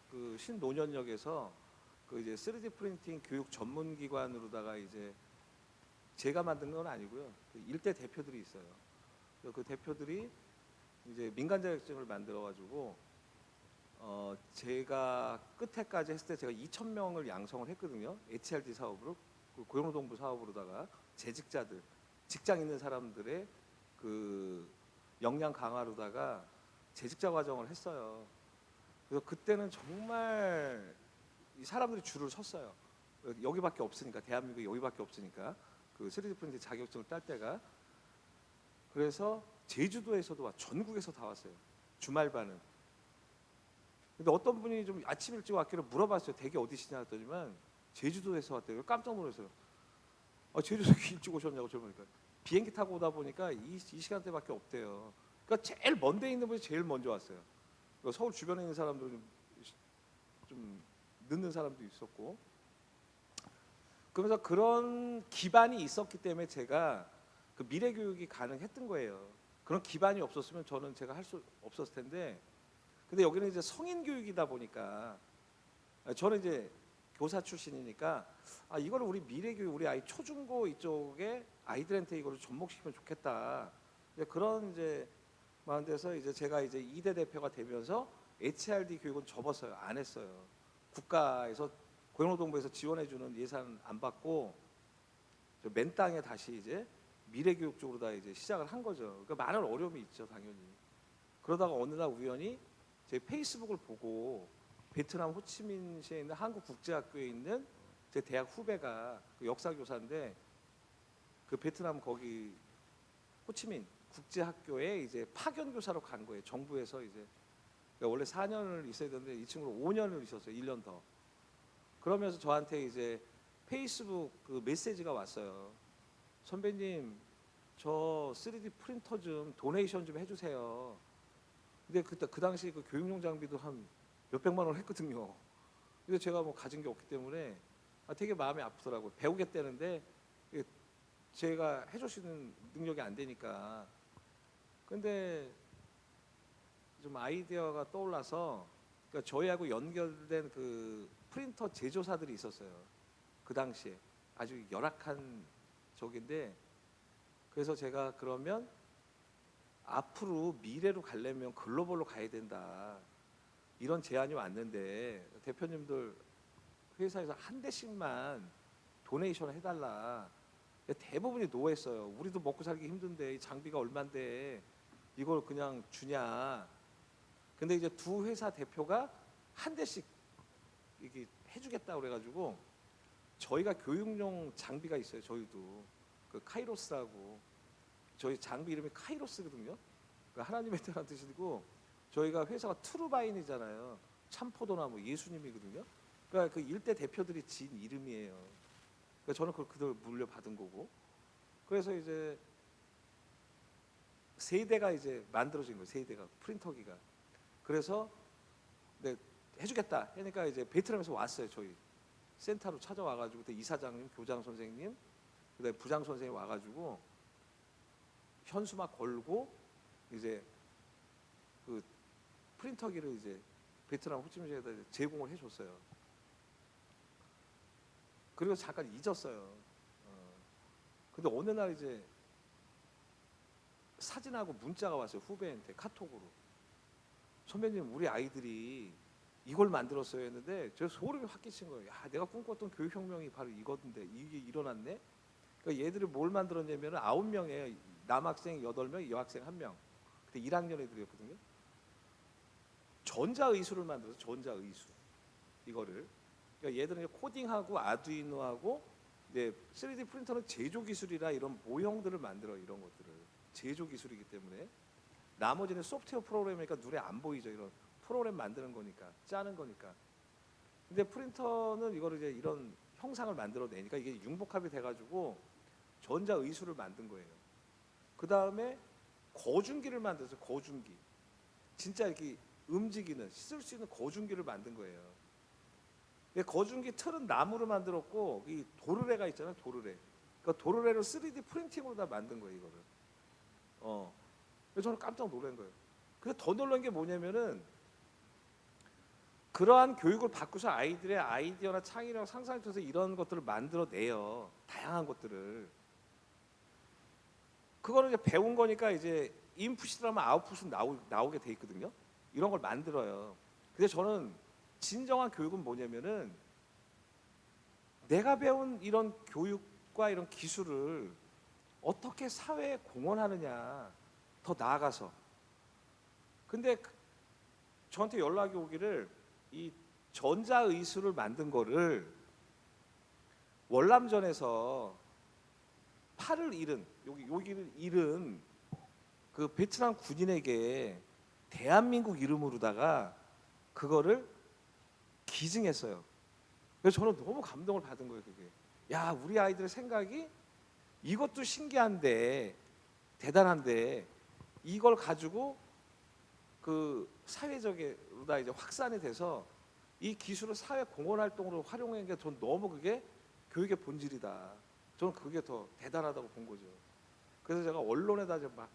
그 신논현역에서 그 이제 3D 프린팅 교육 전문 기관으로다가 이제 제가 만든 건 아니고요. 그 일대 대표들이 있어요. 그래서 그 대표들이 이제 민간 자격증을 만들어 가지고 제가 끝에까지 했을 때 제가 2,000명을 양성을 했거든요. HRD 사업으로 그 고용노동부 사업으로다가 재직자들 직장 있는 사람들의 그 역량 강화로다가 재직자 과정을 했어요. 그래서 그때는 정말 이 사람들이 줄을 섰어요. 여기밖에 없으니까 대한민국에 여기밖에 없으니까 그 3D 프린팅 자격증을 딸 때가 그래서 제주도에서도 와 전국에서 다 왔어요. 주말반은. 근데 어떤 분이 좀 아침 일찍 왔기를 물어봤어요. 댁이 어디시냐 했더니만 제주도에서 왔대요. 깜짝 놀랐어요. 제주도에 일찍 오셨냐고 저러니까 비행기 타고 오다 보니까 이 시간대밖에 없대요. 그러니까 제일 먼 데 있는 분이 제일 먼저 왔어요. 그러니까 서울 주변에 있는 사람들은 좀 늦는 사람도 있었고 그러면서 그런 기반이 있었기 때문에 제가 그 미래 교육이 가능했던 거예요. 그런 기반이 없었으면 저는 제가 할 수 없었을 텐데 근데 여기는 이제 성인 교육이다 보니까 저는 이제 교사 출신이니까 이거를 우리 미래 교육 우리 아이 초중고 이쪽에 아이들한테 이거를 접목시키면 좋겠다. 이제 그런 이제 마음에서 이제 제가 이제 2대 대표가 되면서 HRD 교육은 접었어요. 안 했어요. 국가에서 고용노동부에서 지원해주는 예산 안 받고 맨 땅에 다시 이제 미래 교육 쪽으로 다 이제 시작을 한 거죠. 그러니까 많은 어려움이 있죠, 당연히. 그러다가 어느 날 우연히 제 페이스북을 보고 베트남 호치민시에 있는 한국국제학교에 있는 제 대학 후배가 그 역사 교사인데 그 베트남 거기 호치민 국제학교에 이제 파견 교사로 간 거예요. 정부에서 이제 그러니까 원래 4년을 있어야 되는데 이 친구는 5년을 있었어요. 1년 더. 그러면서 저한테 이제 페이스북 그 메시지가 왔어요. 선배님, 저 3D 프린터 좀 도네이션 좀 해주세요. 근데 그때 그 당시 그 교육용 장비도 한 몇백만 원 했거든요. 근데 제가 뭐 가진 게 없기 때문에 되게 마음이 아프더라고요. 배우겠다는데 이게 제가 해줄 수 있는 능력이 안 되니까. 근데 좀 아이디어가 떠올라서 그러니까 저희하고 연결된 그 프린터 제조사들이 있었어요. 그 당시에 아주 열악한 적인데 그래서 제가 그러면 앞으로 미래로 가려면 글로벌로 가야 된다. 이런 제안이 왔는데 대표님들 회사에서 한 대씩만 도네이션 해달라. 대부분이 노했어요. 우리도 먹고 살기 힘든데 이 장비가 얼만데 이걸 그냥 주냐. 근데 이제 두 회사 대표가 한 대씩 이게 해주겠다 그래가지고 저희가 교육용 장비가 있어요. 저희도 그 카이로스라고 저희 장비 이름이 카이로스거든요. 그 하나님의 뜻이라는 뜻이고 저희가 회사가 트루바인이잖아요. 참포도나무 예수님이거든요. 그러니까 그 일대 대표들이 지은 이름이에요. 그러니까 저는 그걸 그대로 물려받은 거고. 그래서 이제 세 대가 이제 만들어진 거예요. 세 대가 프린터기가. 그래서 네, 해주겠다. 그러니까 이제 베트남에서 왔어요. 저희 센터로 찾아와가지고 그때 이사장님, 교장 선생님, 그다음에 부장 선생님 와가지고 현수막 걸고 이제 그 프린터기를 이제 베트남 호치민시에다 제공을 해줬어요. 그리고 잠깐 잊었어요. 근데 어느 날 이제 사진하고 문자가 왔어요. 후배한테 카톡으로. 선배님, 우리 아이들이 이걸 만들었어요 했는데 저 소름이 확 끼친 거예요. 야, 내가 꿈꿨던 교육혁명이 바로 이건데 이게 일어났네. 그러니까 얘들이 뭘 만들었냐면 9명이에요. 남학생 8명, 여학생 1명. 그때 1학년 애들이었거든요. 전자의수를 만들어서 전자의수 이거를. 그러니까 얘들은 코딩하고 아두이노하고 이제 3D 프린터는 제조 기술이라 이런 모형들을 만들어 이런 것들을 제조 기술이기 때문에 나머지는 소프트웨어 프로그램이니까 눈에 안 보이죠. 이런 프로그램 만드는 거니까, 짜는 거니까. 근데 프린터는 이거를 이제 이런 형상을 만들어내니까 이게 융복합이 돼가지고 전자 의수를 만든 거예요. 그 다음에 거중기를 만들어서 거중기. 진짜 이렇게 움직이는, 쓸 수 있는 거중기를 만든 거예요. 거중기 틀은 나무로 만들었고 이 도르래가 있잖아요. 도르래. 그러니까 도르래를 3D 프린팅으로 다 만든 거예요. 이거를. 그래서 저는 깜짝 놀란 거예요. 근데 더 놀란 게 뭐냐면은 그러한 교육을 받고서 아이들의 아이디어나 창의력, 상상을 통해서 이런 것들을 만들어내요. 다양한 것들을. 그거는 이제 배운 거니까 이제 인풋이라면 아웃풋은 나오게 돼 있거든요. 이런 걸 만들어요. 근데 저는 진정한 교육은 뭐냐면은 내가 배운 이런 교육과 이런 기술을 어떻게 사회에 공헌하느냐, 더 나아가서. 근데 저한테 연락이 오기를 이 전자의수를 만든 거를 월남전에서 팔을 잃은, 여기를 잃은 그 베트남 군인에게 대한민국 이름으로다가 그거를 기증했어요. 그래서 저는 너무 감동을 받은 거예요. 그게, 야, 우리 아이들의 생각이 이것도 신기한데, 대단한데, 이걸 가지고 그 사회적으로다 이제 확산이 돼서 이 기술을 사회 공헌 활동으로 활용한 게 전 너무 그게 교육의 본질이다. 저는 그게 더 대단하다고 본 거죠. 그래서 제가 언론에다 이제 막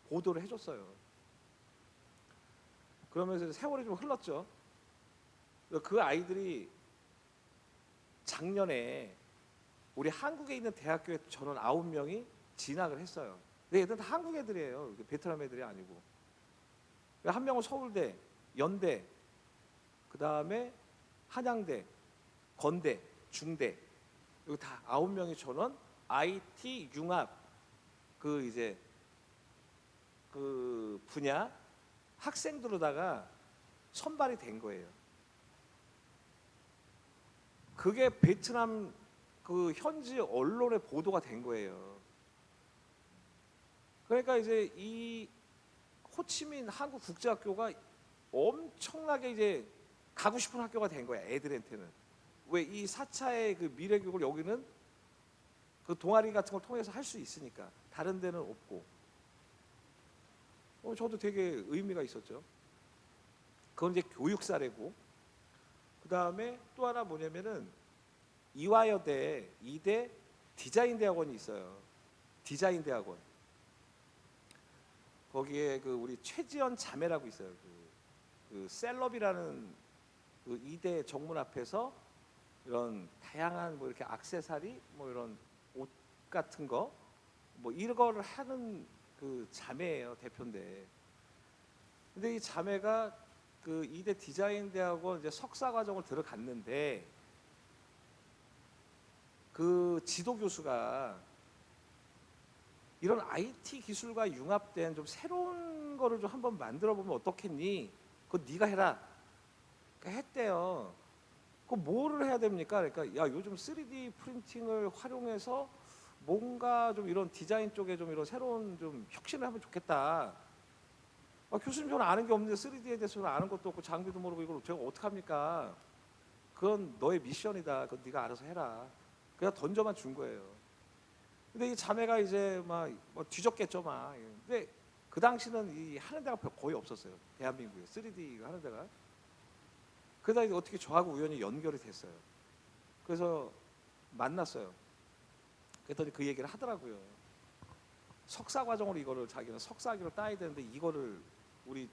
보도를 해줬어요. 그러면서 세월이 좀 흘렀죠. 그 아이들이 작년에 우리 한국에 있는 대학교에 전원 9명이 진학을 했어요. 근데 얘들은 다 한국 애들이에요. 베트남 애들이 아니고. 한 명은 서울대, 연대, 그 다음에 한양대, 건대, 중대, 여기 다 9명이 전원 IT 융합 그 이제 그 분야 학생들로다가 선발이 된 거예요. 그게 베트남 그 현지 언론에 보도가 된 거예요. 그러니까 이제 이 호치민 한국국제학교가 엄청나게 이제 가고 싶은 학교가 된 거야, 애들한테는. 왜 이 4차의 그 미래교육을 여기는 그 동아리 같은 걸 통해서 할 수 있으니까, 다른 데는 없고. 저도 되게 의미가 있었죠. 그건 이제 교육 사례고, 그 다음에 또 하나 뭐냐면은 이화여대 2대 디자인 대학원이 있어요. 디자인 대학원. 거기에 그 우리 최지연 자매라고 있어요. 그 셀럽이라는 그 2대 정문 앞에서 이런 다양한 뭐 이렇게 액세서리 뭐 이런 옷 같은 거 뭐 이런 거를 하는 그 자매예요, 대표인데. 근데 이 자매가 그 2대 디자인 대학원 이제 석사 과정을 들어갔는데 그 지도 교수가 이런 IT 기술과 융합된 좀 새로운 거를 좀 한번 만들어 보면 어떻겠니? 그거 네가 해라. 그러니까 했대요. 그 뭐를 해야 됩니까? 그러니까 야, 요즘 3D 프린팅을 활용해서 뭔가 좀 이런 디자인 쪽에 좀 이런 새로운 좀 혁신을 하면 좋겠다. 교수님, 저는 아는 게 없는데 3D에 대해서는 아는 것도 없고 장비도 모르고 이걸 제가 어떡합니까? 그건 너의 미션이다. 그건 네가 알아서 해라. 그냥 던져만 준 거예요. 근데 이 자매가 이제 막 뭐 뒤졌겠죠, 막. 근데 그 당시는 이 하는 데가 거의 없었어요. 대한민국에 3D 하는 데가. 그러다 이제 어떻게 저하고 우연히 연결이 됐어요. 그래서 만났어요. 그랬더니 그 얘기를 하더라고요. 석사 과정으로 이거를 자기는 석사학위를 따야 되는데 이거를 우리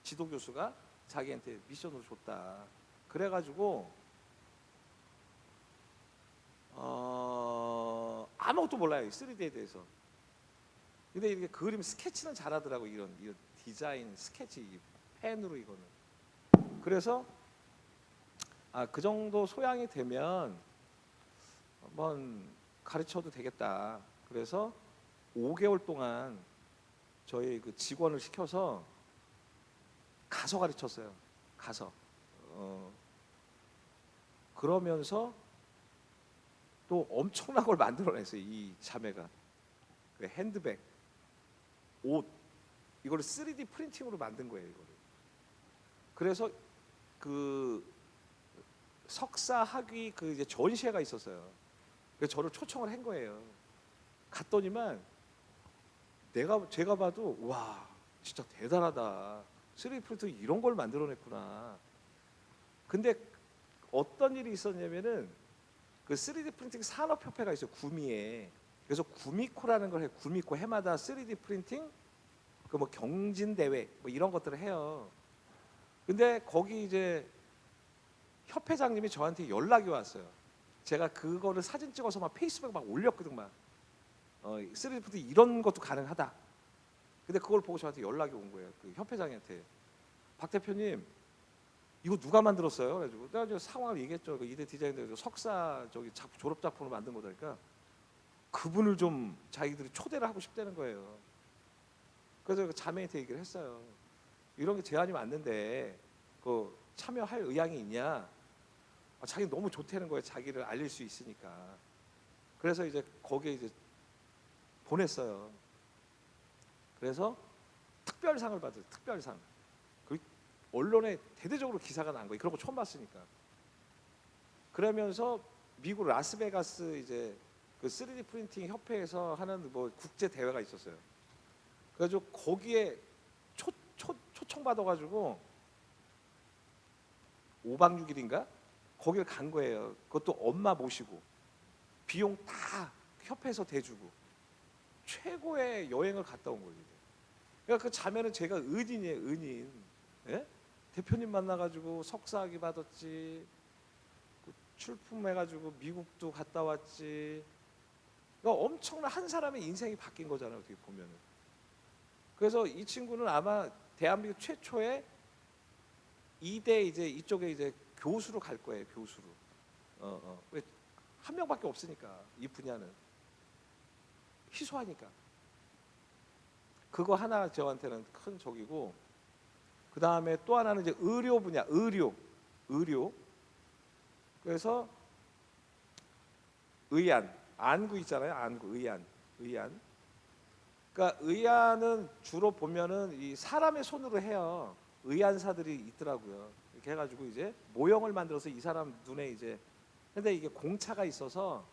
지도 교수가 자기한테 미션으로 줬다. 그래가지고 아무것도 몰라요, 3D에 대해서. 근데 이게 그림 스케치는 잘하더라고. 이런 디자인 스케치 펜으로 이거는. 그래서 그 정도 소양이 되면 한번 가르쳐도 되겠다. 그래서 5개월 동안 저희 그 직원을 시켜서 가서 가르쳤어요. 가서. 그러면서 또 엄청난 걸 만들어냈어요, 이 자매가. 그 핸드백, 옷, 이걸 3D 프린팅으로 만든 거예요, 이거를. 그래서 그 석사 학위 그 이제 전시회가 있었어요. 그래서 저를 초청을 한 거예요. 갔더니만 제가 봐도 와 진짜 대단하다. 3D 프린터 이런 걸 만들어냈구나. 근데 어떤 일이 있었냐면은 그 3D 프린팅 산업협회가 있어요, 구미에. 그래서 구미코라는 걸 해요. 구미코 해마다 3D 프린팅 그 뭐 경진 대회 뭐 이런 것들을 해요. 근데 거기 이제 협회장님이 저한테 연락이 왔어요. 제가 그거를 사진 찍어서 막 페이스북에 막 올렸거든 막. 3D 프린팅 이런 것도 가능하다. 근데 그걸 보고 저한테 연락이 온 거예요. 그 협회장한테. 박 대표님 이거 누가 만들었어요? 그래가지고 내가 저 상황을 얘기했죠. 그 이대 디자인대 석사 저기 졸업 작품을 만든 거다니까 그분을 좀 자기들이 초대를 하고 싶다는 거예요. 그래서 그 자매한테 얘기를 했어요. 이런 게 제안이 왔는데 그 참여할 의향이 있냐? 자기 너무 좋다는 거예요. 자기를 알릴 수 있으니까. 그래서 이제 거기에 이제 보냈어요. 그래서 특별상을 받았어요. 특별상. 그 언론에 대대적으로 기사가 난 거예요. 그런 거 처음 봤으니까. 그러면서 미국 라스베가스 이제 그 3D 프린팅 협회에서 하는 뭐 국제 대회가 있었어요. 그래가지고 거기에 초청 받아가지고 5박 6일인가 거기를 간 거예요. 그것도 엄마 모시고 비용 다 협회에서 대주고 최고의 여행을 갔다 온 거예요. 그러니까 그 자매는 제가 은인이에요, 은인. 예? 대표님 만나가지고 석사학위 받았지, 출품해가지고 미국도 갔다 왔지. 그러니까 엄청난 한 사람의 인생이 바뀐 거잖아요, 어떻게 보면은. 그래서 이 친구는 아마 대한민국 최초의 이대 이제 이쪽에 이제 교수로 갈 거예요, 교수로. 왜 한 명밖에 없으니까 이 분야는 희소하니까. 그거 하나 저한테는 큰 적이고, 그 다음에 또 하나는 이제 의료 분야, 의료. 그래서 의안, 안구 있잖아요, 안구, 의안. 그러니까 의안은 주로 보면은 이 사람의 손으로 해요. 의안사들이 있더라고요. 이렇게 해가지고 이제 모형을 만들어서 이 사람 눈에 이제. 근데 이게 공차가 있어서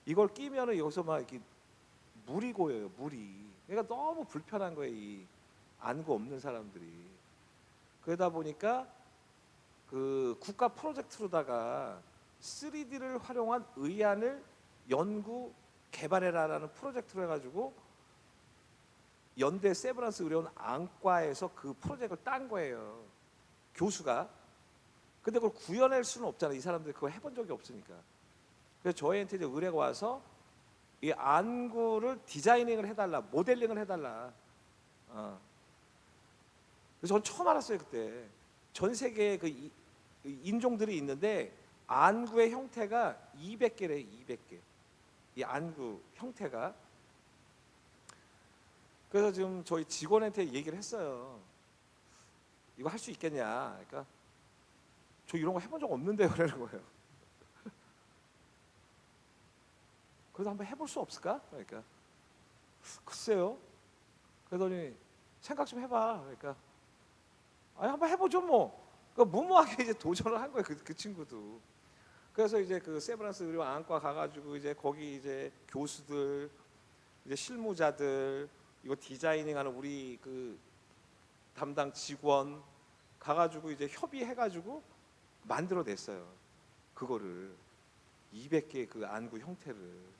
이걸 끼면은 여기서 막 이렇게 물이 고여요, 물이. 그러니까 너무 불편한 거예요, 이 안구 없는 사람들이. 그러다 보니까 그 국가 프로젝트로다가 3D를 활용한 의안을 연구 개발해라라는 프로젝트로 해가지고 연대 세브란스 의료원 안과에서 그 프로젝트를 딴 거예요, 교수가. 근데 그걸 구현할 수는 없잖아요, 이 사람들이 그거 해본 적이 없으니까. 그래서 저희한테 이제 의뢰가 와서 이 안구를 디자이닝을 해달라, 모델링을 해달라. 그래서 전 처음 알았어요, 그때. 전 세계에 그 인종들이 있는데 안구의 형태가 200개래요, 200개. 이 안구 형태가. 그래서 지금 저희 직원한테 얘기를 했어요. 이거 할 수 있겠냐? 그러니까 저 이런 거 해본 적 없는데요, 그러는 거예요. 그래도 한번 해볼 수 없을까? 그러니까 글쎄요. 그러더니 생각 좀 해봐. 그러니까 아니 한번 해보죠 뭐. 그러니까 무모하게 이제 도전을 한 거예요, 그 친구도. 그래서 이제 그 세브란스 의료 안과 가가지고 이제 거기 이제 교수들, 이제 실무자들, 이거 디자이닝하는 우리 그 담당 직원 가가지고 이제 협의해가지고 만들어냈어요. 그거를 200개 그 안구 형태를.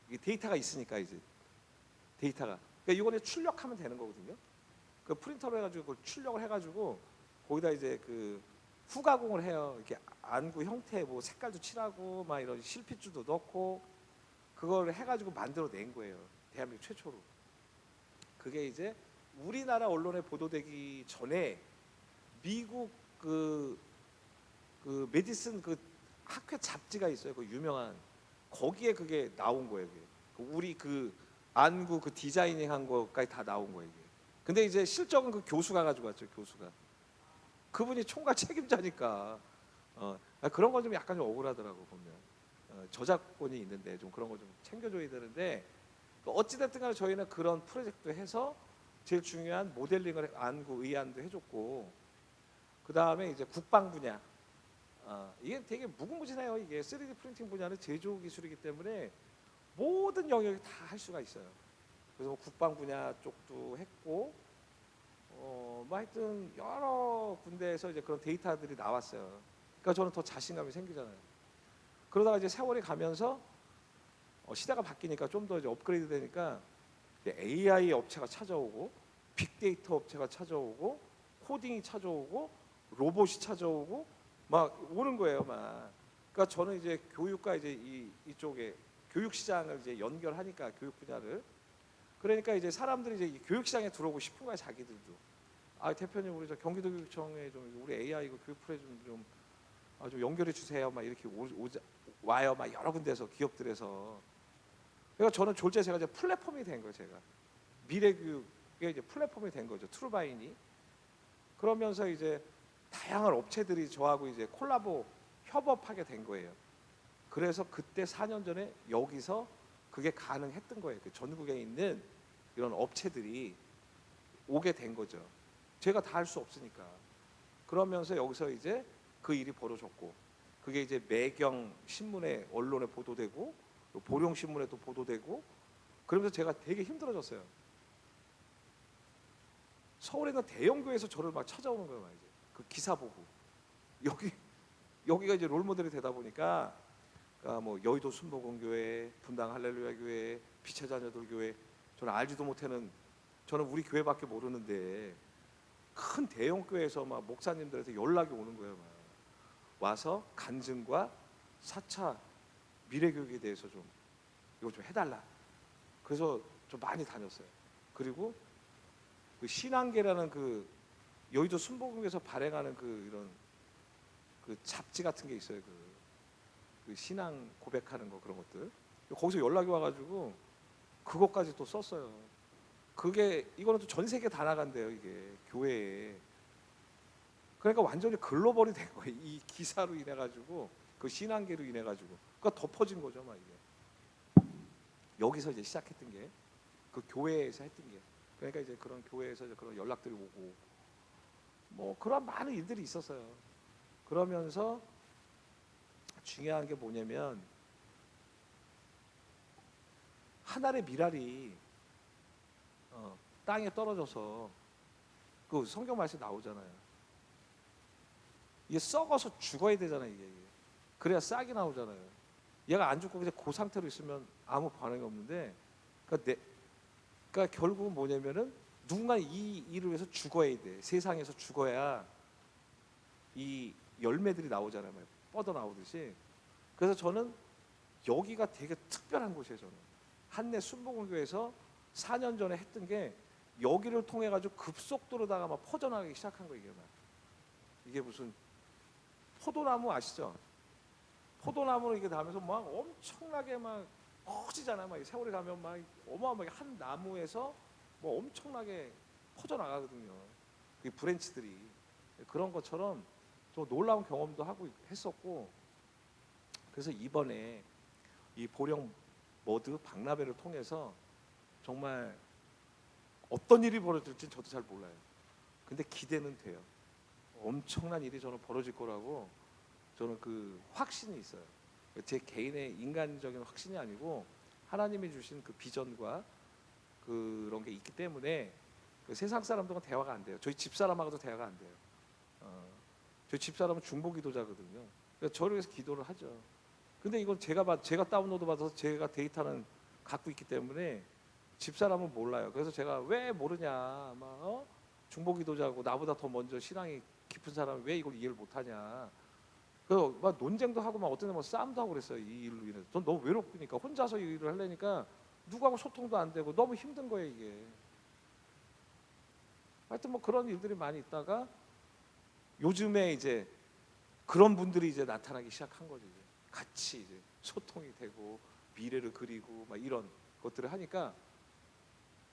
이게 데이터가 있으니까 이제 데이터가. 그러니까 이거는 출력하면 되는 거거든요. 그 프린터로 해가지고 그걸 출력을 해가지고 거기다 이제 그 후가공을 해요. 이렇게 안구 형태 뭐 색깔도 칠하고 막 이런 실핏줄도 넣고 그걸 해가지고 만들어낸 거예요, 대한민국 최초로. 그게 이제 우리나라 언론에 보도되기 전에 미국 그 메디슨 그 학회 잡지가 있어요, 그 유명한. 거기에 그게 나온 거예요. 그게. 우리 그 안구 그 디자이닝 한 거까지 다 나온 거예요, 이게. 근데 이제 실적은 그 교수가 가지고 왔죠, 교수가. 그분이 총괄 책임자니까. 그런 거 좀 약간 좀 억울하더라고 보면. 저작권이 있는데 좀 그런 거 좀 챙겨줘야 되는데, 어찌됐든 간에 저희는 그런 프로젝트 해서 제일 중요한 모델링을 안구 의안도 해줬고, 그 다음에 이제 국방 분야. 이게 되게 무궁무진해요. 이게 3D 프린팅 분야는 제조 기술이기 때문에 모든 영역이 다 할 수가 있어요. 그래서 뭐 국방 분야 쪽도 했고, 뭐 하여튼 여러 군데에서 이제 그런 데이터들이 나왔어요. 그러니까 저는 더 자신감이 생기잖아요. 그러다가 이제 세월이 가면서 시대가 바뀌니까 좀 더 이제 업그레이드 되니까 이제 AI 업체가 찾아오고, 빅데이터 업체가 찾아오고, 코딩이 찾아오고, 로봇이 찾아오고 막 오는 거예요, 막. 그러니까 저는 이제 교육과 이제 이쪽에 교육 시장을 이제 연결하니까, 교육 분야를. 그러니까 이제 사람들이 이제 이 교육 시장에 들어오고 싶은 거야, 자기들도. 대표님, 우리 저 경기도교육청에 좀 우리 AI 그 교육 프로그램 좀 연결해 주세요. 막 이렇게 와요, 막 여러 군데서, 기업들에서. 그러니까 저는 졸지에 이제 플랫폼이 된 거예요, 제가. 미래 교육의 이제 플랫폼이 된 거죠, 트루바인이. 그러면서 이제 다양한 업체들이 저하고 이제 콜라보 협업하게 된 거예요. 그래서 그때 4년 전에 여기서 그게 가능했던 거예요. 그 전국에 있는 이런 업체들이 오게 된 거죠. 제가 다 할 수 없으니까. 그러면서 여기서 이제 그 일이 벌어졌고, 그게 이제 매경 신문에, 언론에 보도되고, 또 보령 신문에도 보도되고, 그러면서 제가 되게 힘들어졌어요. 서울에 있는 대형 교회에서 저를 막 찾아오는 거예요, 막 이제. 그 기사 보고. 여기가 이제 롤 모델이 되다 보니까, 뭐 여의도 순복음교회, 분당 할렐루야 교회, 빛의 자녀들 교회, 저는 알지도 못하는, 저는 우리 교회밖에 모르는데 큰 대형 교회에서 막 목사님들한테 연락이 오는 거예요. 막. 와서 간증과 4차 미래교육에 대해서 좀 이거 좀 해달라. 그래서 좀 많이 다녔어요. 그리고 그 신앙계라는 그 여의도 순복음에서 발행하는 그 이런 그 잡지 같은 게 있어요. 그 신앙 고백하는 거, 그런 것들. 거기서 연락이 와가지고 그것까지 또 썼어요. 그게 이거는 또 전 세계 다 나간대요, 이게 교회에. 그러니까 완전히 글로벌이 된 거예요. 이 기사로 인해 가지고, 그 신앙계로 인해 가지고. 그러니까 덮어진 거죠, 막 이게. 여기서 이제 시작했던 게, 그 교회에서 했던 게. 그러니까 이제 그런 교회에서 이제 그런 연락들이 오고, 뭐 그런 많은 일들이 있었어요. 그러면서 중요한 게 뭐냐면, 하늘의 미랄이 땅에 떨어져서, 그 성경 말씀 나오잖아요. 이게 썩어서 죽어야 되잖아요, 이게. 그래야 싹이 나오잖아요. 얘가 안 죽고 그냥 그 상태로 있으면 아무 반응이 없는데, 그러니까 결국은 뭐냐면은 누군가 이 일을 위해서 죽어야 돼. 세상에서 죽어야 이 열매들이 나오잖아요, 뻗어 나오듯이. 그래서 저는 여기가 되게 특별한 곳이에요. 저는 한내 순복음교회에서 4년 전에 했던 게 여기를 통해 가지고 급속도로다가 막 퍼져나가기 시작한 거예요. 이게 무슨 포도나무 아시죠? 포도나무로 이게 닿으면서 막 엄청나게 막 커지잖아요. 막 세월이 가면 막 어마어마하게 한 나무에서 뭐 엄청나게 퍼져나가거든요. 그 브랜치들이. 그런 것처럼 좀 놀라운 경험도 하고 했었고, 그래서 이번에 이 보령 머드 박람회를 통해서 정말 어떤 일이 벌어질지 저도 잘 몰라요. 근데 기대는 돼요. 엄청난 일이 저는 벌어질 거라고 저는 그 확신이 있어요. 제 개인의 인간적인 확신이 아니고 하나님이 주신 그 비전과 그런 게 있기 때문에 그 세상 사람들과 대화가 안 돼요. 저희 집사람하고도 대화가 안 돼요. 저희 집사람은 중보기도자거든요. 그래서 저를 위해서 기도를 하죠. 근데 이건 제가 다운로드 받아서 제가 데이터는 갖고 있기 때문에 집사람은 몰라요. 그래서 제가 왜 모르냐, 중보기도자고 나보다 더 먼저 신앙이 깊은 사람이 왜 이걸 이해를 못하냐. 그래서 막 논쟁도 하고 막 어떤 데 막 싸움도 하고 그랬어요. 이 일로 인해서. 전 너무 외롭으니까 혼자서 이 일을 하려니까 누구하고 소통도 안 되고 너무 힘든 거예요, 이게. 하여튼 뭐 그런 일들이 많이 있다가 요즘에 이제 그런 분들이 이제 나타나기 시작한 거죠. 이제. 같이 이제 소통이 되고 미래를 그리고 막 이런 것들을 하니까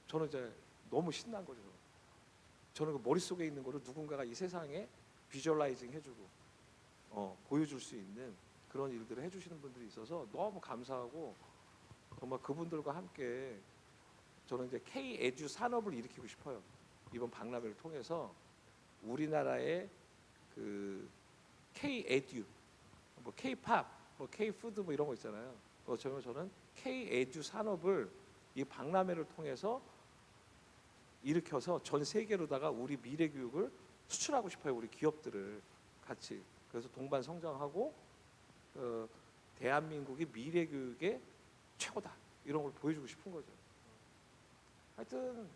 저는 이제 너무 신난 거죠. 저는 그 머릿속에 있는 거를 누군가가 이 세상에 비주얼라이징 해주고 보여줄 수 있는 그런 일들을 해주시는 분들이 있어서 너무 감사하고, 정말 그분들과 함께 저는 이제 K 에듀 산업을 일으키고 싶어요. 이번 박람회를 통해서 우리나라의 그 K 에듀, 뭐 K 팝, 뭐 K 푸드 뭐 이런 거 있잖아요. 저는 K 에듀 산업을 이 박람회를 통해서 일으켜서 전 세계로다가 우리 미래 교육을 수출하고 싶어요. 우리 기업들을 같이. 그래서 동반 성장하고 대한민국이 미래 교육의 최고다. 이런 걸 보여주고 싶은 거죠. 하여튼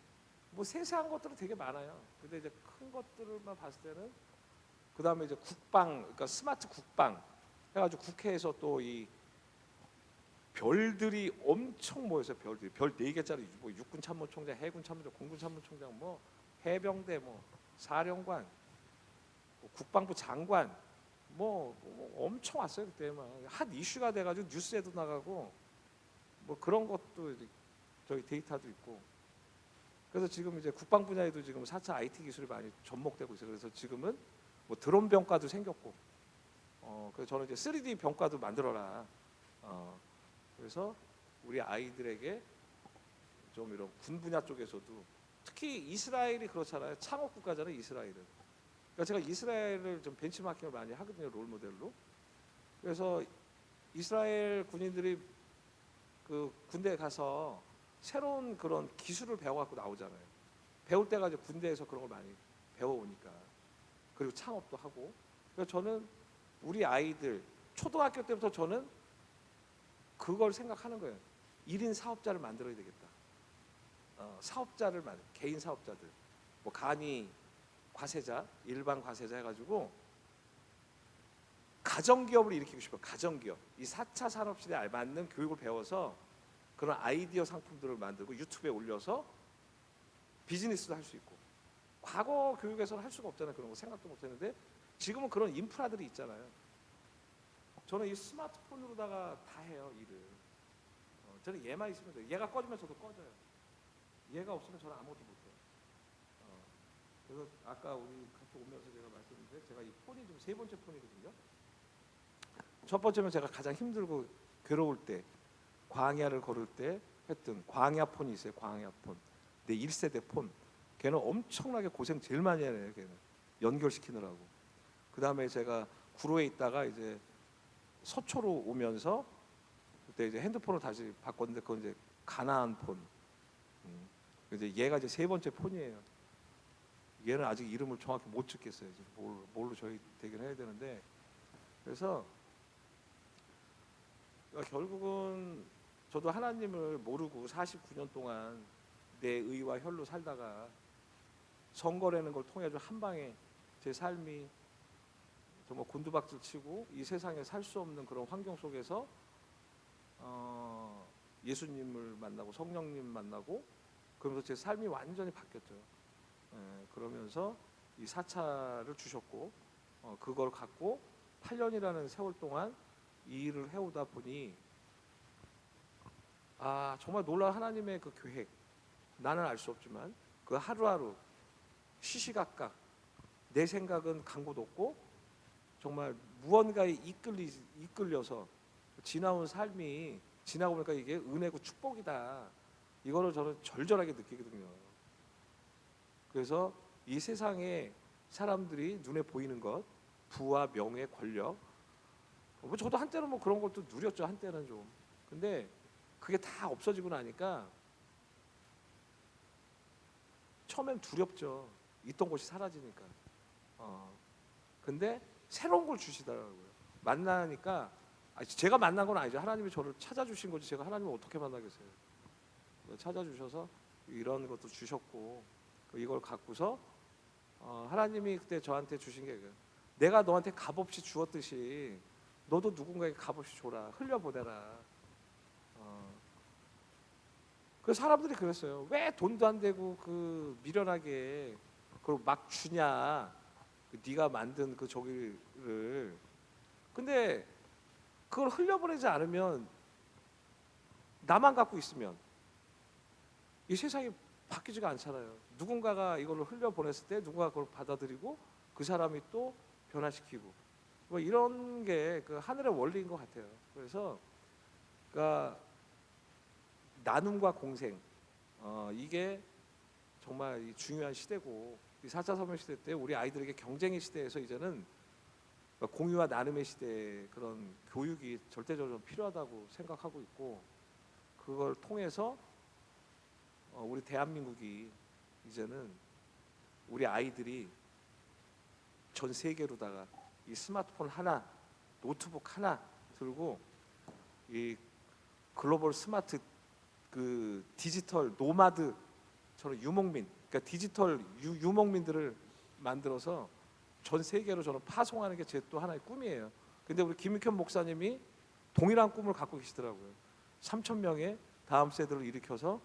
뭐 세세한 것들은 되게 많아요. 근데 이제 큰 것들만 봤을 때는 그 다음에 이제 국방, 그러니까 스마트 국방 해가지고 국회에서 또 이 별들이 엄청 모여서 별들이 별 4개짜리 뭐 육군 참모총장, 해군 참모총장, 공군 참모총장, 뭐 해병대, 뭐 사령관, 뭐 국방부 장관, 뭐 엄청 왔어요 그때 막 핫 이슈가 돼가지고 뉴스에도 나가고 뭐 그런 것도 저희 데이터도 있고. 그래서 지금 이제 국방 분야에도 지금 4차 IT 기술이 많이 접목되고 있어요. 그래서 지금은 뭐 드론 병과도 생겼고, 그래서 저는 이제 3D 병과도 만들어라. 그래서 우리 아이들에게 좀 이런 군 분야 쪽에서도 특히 이스라엘이 그렇잖아요. 창업 국가잖아요, 이스라엘은. 그러니까 제가 이스라엘을 좀 벤치마킹을 많이 하거든요, 롤 모델로. 그래서 이스라엘 군인들이 그 군대에 가서 새로운 그런 기술을 배워갖고 나오잖아요. 배울 때가 이제 군대에서 그런 걸 많이 배워오니까. 그리고 창업도 하고. 그래서 저는 우리 아이들 초등학교 때부터 저는 그걸 생각하는 거예요. 1인 사업자를 만들어야 되겠다. 사업자를 개인 사업자들, 뭐 간이 과세자, 일반 과세자 해가지고 가정기업을 일으키고 싶어요. 가정기업. 이 4차 산업시대에 맞는 교육을 배워서 그런 아이디어 상품들을 만들고 유튜브에 올려서 비즈니스도 할 수 있고. 과거 교육에서는 할 수가 없잖아요. 그런 거 생각도 못했는데 지금은 그런 인프라들이 있잖아요. 저는 이 스마트폰으로다가 다 해요, 일을. 저는 얘만 있으면 돼요. 얘가 꺼지면 저도 꺼져요. 얘가 없으면 저는 아무것도 못해요. 그래서 아까 우리 같이 오면서 제가 말씀드렸는데 제가 이 폰이 좀 3번째 폰이거든요. 첫 번째는 제가 가장 힘들고 괴로울 때, 광야를 걸을 때 했던 광야폰이 있어요. 광야폰. 내 1세대 폰. 걔는 엄청나게 고생 제일 많이 해요. 걔는 연결시키느라고. 그 다음에 제가 구로에 있다가 이제 서초로 오면서 그때 이제 핸드폰을 다시 바꿨는데 그건 이제 가나안 폰. 이제 얘가 이제 3번째 폰이에요. 얘는 아직 이름을 정확히 못 짓겠어요. 뭘로 저희 되긴 해야 되는데. 그래서 결국은 저도 하나님을 모르고 49년 동안 내 의와 혈로 살다가 선거라는 걸 통해 한 방에 제 삶이 정말 곤두박질 치고 이 세상에 살 수 없는 그런 환경 속에서 예수님을 만나고 성령님 만나고 그러면서 제 삶이 완전히 바뀌었죠. 그러면서 이 4차를 주셨고 그걸 갖고 8년이라는 세월 동안 이 일을 해오다 보니 정말 놀라운 하나님의 그 계획, 나는 알 수 없지만 그 하루하루 시시각각 내 생각은 강도 높고 정말 무언가에 이끌려서 지나온 삶이 지나고 보니까 이게 은혜고 축복이다. 이거를 저는 절절하게 느끼거든요. 그래서 이 세상에 사람들이 눈에 보이는 것, 부와 명예, 권력, 뭐 저도 한때는 뭐 그런 것도 누렸죠. 한때는 좀. 근데 그게 다 없어지고 나니까 처음엔 두렵죠. 있던 곳이 사라지니까. 근데 새로운 걸 주시더라고요. 만나니까 제가 만난 건 아니죠. 하나님이 저를 찾아주신 거지. 제가 하나님을 어떻게 만나겠어요. 찾아주셔서 이런 것도 주셨고 이걸 갖고서 하나님이 그때 저한테 주신 게 내가 너한테 값없이 주었듯이 너도 누군가에게 값없이 줘라. 흘려보내라. 그 사람들이 그랬어요. 왜 돈도 안 되고 그 미련하게 그걸 막 주냐. 네가 만든 그 저기를. 근데 그걸 흘려보내지 않으면 나만 갖고 있으면 이 세상이 바뀌지가 않잖아요. 누군가가 이걸 흘려보냈을 때 누군가가 그걸 받아들이고 그 사람이 또 변화시키고 뭐 이런 게 그 하늘의 원리인 것 같아요. 그래서 그러니까 나눔과 공생 이게 정말 이 중요한 시대고, 이 4차 산업 시대 때 우리 아이들에게 경쟁의 시대에서 이제는 공유와 나눔의 시대에 그런 교육이 절대적으로 필요하다고 생각하고 있고, 그걸 통해서 우리 대한민국이 이제는 우리 아이들이 전 세계로다가 이 스마트폰 하나, 노트북 하나 들고 이 글로벌 스마트 그 디지털 노마드처럼 유목민, 그러니까 디지털 유목민들을 만들어서 전 세계로 저는 파송하는 게 제 또 하나의 꿈이에요. 근데 우리 김익현 목사님이 동일한 꿈을 갖고 계시더라고요. 3천 명의 다음 세대를 일으켜서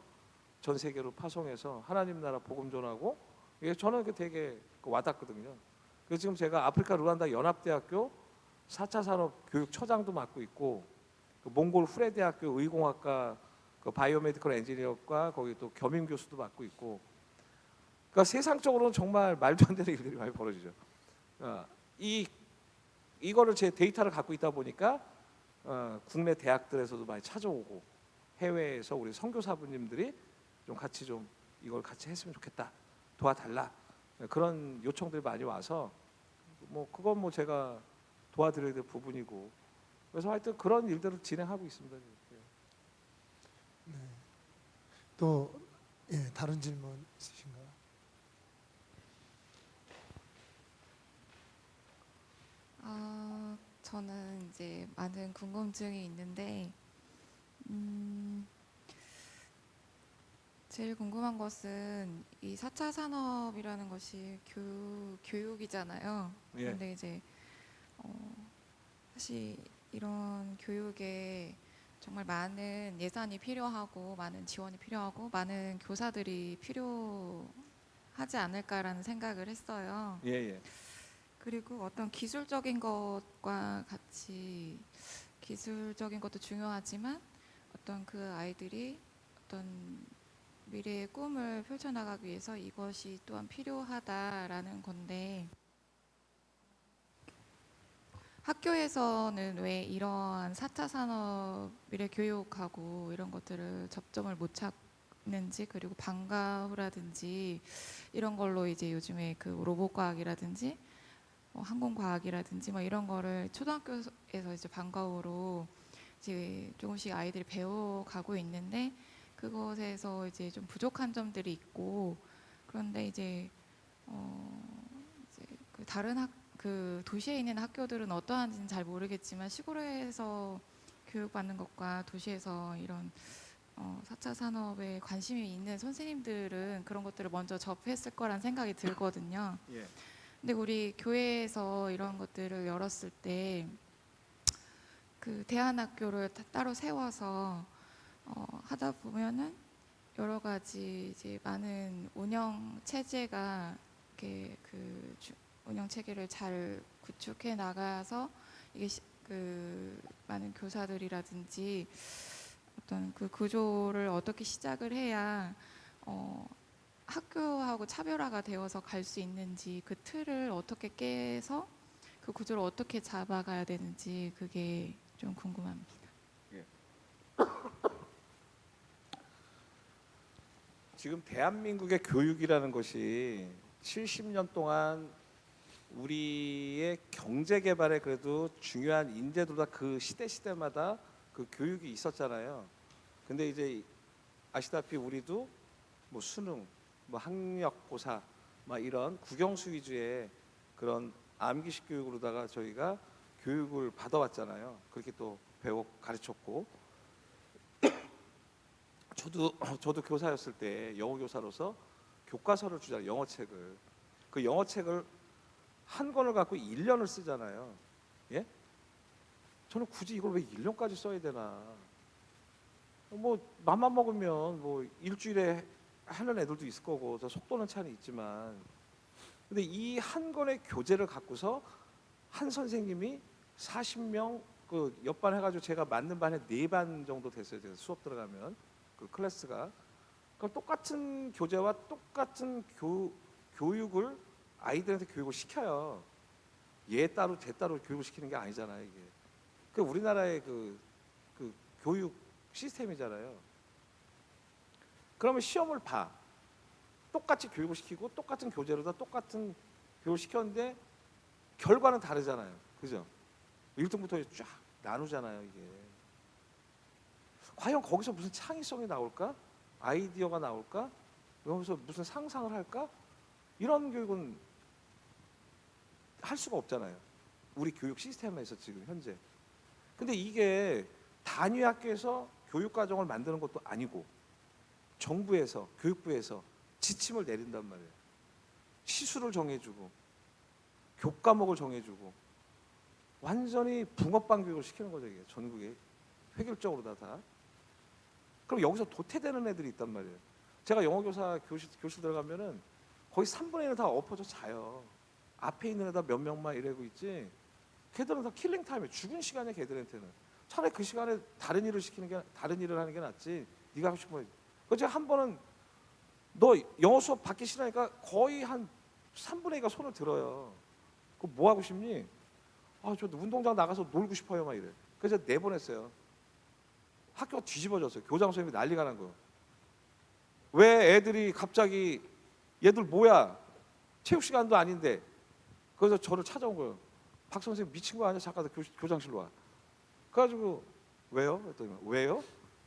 전 세계로 파송해서 하나님 나라 복음 전하고, 이게 저는 그 되게 와닿거든요. 그래서 지금 제가 아프리카 루안다 연합대학교 4차 산업 교육처장도 맡고 있고, 그 몽골 후레 대학교 의공학과 그 바이오메디컬 엔지니어과 거기 또 겸임 교수도 맡고 있고, 그러니까 세상적으로는 정말 말도 안 되는 일들이 많이 벌어지죠. 이거를 제 데이터를 갖고 있다 보니까 국내 대학들에서도 많이 찾아오고, 해외에서 우리 선교사부님들이 좀 같이 좀 이걸 같이 했으면 좋겠다, 도와달라, 그런 요청들이 많이 와서 뭐 그건 뭐 제가 도와드려야 될 부분이고, 그래서 하여튼 그런 일들을 진행하고 있습니다. 네. 또 다른 질문 있으신가요? 저는 이제 많은 궁금증이 있는데, 제일 궁금한 것은 이 4차 산업이라는 것이 교육이잖아요. 예. 그런데 이제 사실 이런 교육에 정말 많은 예산이 필요하고 많은 지원이 필요하고 많은 교사들이 필요하지 않을까라는 생각을 했어요. 예. 그리고 어떤 기술적인 것과 같이, 기술적인 것도 중요하지만 어떤 그 아이들이 어떤 미래의 꿈을 펼쳐나가기 위해서 이것이 또한 필요하다라는 건데, 학교에서는 왜 이러한 4차 산업 미래 교육하고 이런 것들을 접점을 못 찾는지, 그리고 방과후라든지 이런 걸로 이제 요즘에 그 로봇과학이라든지 항공과학이라든지 뭐 이런 거를 초등학교에서 이제 방과후로 이제 조금씩 아이들이 배워가고 있는데, 그것에서 이제 좀 부족한 점들이 있고, 그런데 이제 그 다른 그 도시에 있는 학교들은 어떠한지는 잘 모르겠지만, 시골에서 교육받는 것과 도시에서 이런 4차 산업에 관심이 있는 선생님들은 그런 것들을 먼저 접했을 거란 생각이 들거든요. 예. 근데 우리 교회에서 이런 것들을 열었을 때 그 대안학교를 따로 세워서 하다 보면은 여러 가지 이제 많은 운영 체제가 이렇게 그 운영 체계를 잘 구축해 나가서 이게 그 많은 교사들이라든지 어떤 그 구조를 어떻게 시작을 해야 학교하고 차별화가 되어서 갈 수 있는지, 그 틀을 어떻게 깨서 그 구조를 어떻게 잡아가야 되는지, 그게 좀 궁금합니다. 지금 대한민국의 교육이라는 것이 70년 동안 우리의 경제 개발에 그래도 중요한 인재들보다 그 시대마다 그 교육이 있었잖아요. 근데 이제 아시다시피 우리도 뭐 수능, 뭐 학력고사, 막 이런 국영수 위주의 그런 암기식 교육으로다가 저희가 교육을 받아왔잖아요. 그렇게 또 배워 가르쳤고, 저도 교사였을 때 영어 교사로서 교과서를 주잖아요. 영어책을. 그 영어책을 한 권을 갖고 1년을 쓰잖아요. 예? 저는 굳이 이걸 왜 1년까지 써야 되나? 뭐 맘만 먹으면 뭐 일주일에 하는 애들도 있을 거고, 저 속도는 차는 있지만, 근데 이 한 권의 교재를 갖고서 한 선생님이 40명 그 옆반 해가지고 제가 맞는 반에 4반 정도 됐어요. 제가 수업 들어가면 그 클래스가. 그럼 똑같은 교재와 똑같은 교육을 아이들한테 교육을 시켜요. 얘 따로 쟤 따로 교육을 시키는 게 아니잖아요. 이게 그 우리나라의 그 교육 시스템이잖아요. 그러면 시험을 봐. 똑같이 교육을 시키고 똑같은 교재로다 똑같은 교육을 시켰는데 결과는 다르잖아요. 그죠? 1등부터 쫙 나누잖아요, 이게. 과연 거기서 무슨 창의성이 나올까? 아이디어가 나올까? 여기서 무슨 상상을 할까? 이런 교육은 할 수가 없잖아요. 우리 교육 시스템에서 지금 현재. 근데 이게 단위 학교에서 교육 과정을 만드는 것도 아니고 정부에서 교육부에서 지침을 내린단 말이에요. 시수를 정해주고 교과목을 정해주고 완전히 붕어빵 교육을 시키는 거죠. 이게 전국에 획일적으로 다. 그럼 여기서 도태되는 애들이 있단 말이에요. 제가 영어교사 교실 들어가면은 거의 3분의 1은 다 엎어져 자요. 앞에 있는 애다 몇 명만 이러고 있지. 걔들은 다 킬링 타임에 죽은 시간이야. 걔들한테는 차라리 그 시간에 다른 일을 하는 게 낫지. 네가 하고 싶은 거. 그 제가 한 번은 너 영어 수업 받기 싫으니까 거의 한 3분의 2가 손을 들어요. 그 뭐 하고 싶니? 아, 저 운동장 나가서 놀고 싶어요, 막 이래. 그래서 내보냈어요. 학교가 뒤집어졌어요. 교장 선생님이 난리가 난 거예요. 왜 애들이 갑자기 얘들 뭐야? 체육 시간도 아닌데. 그래서 저를 찾아온 거예요. 박 선생님 미친 거 아니야? 잠깐 교장실로 와. 그래가지고 왜요? 그랬더니 왜요?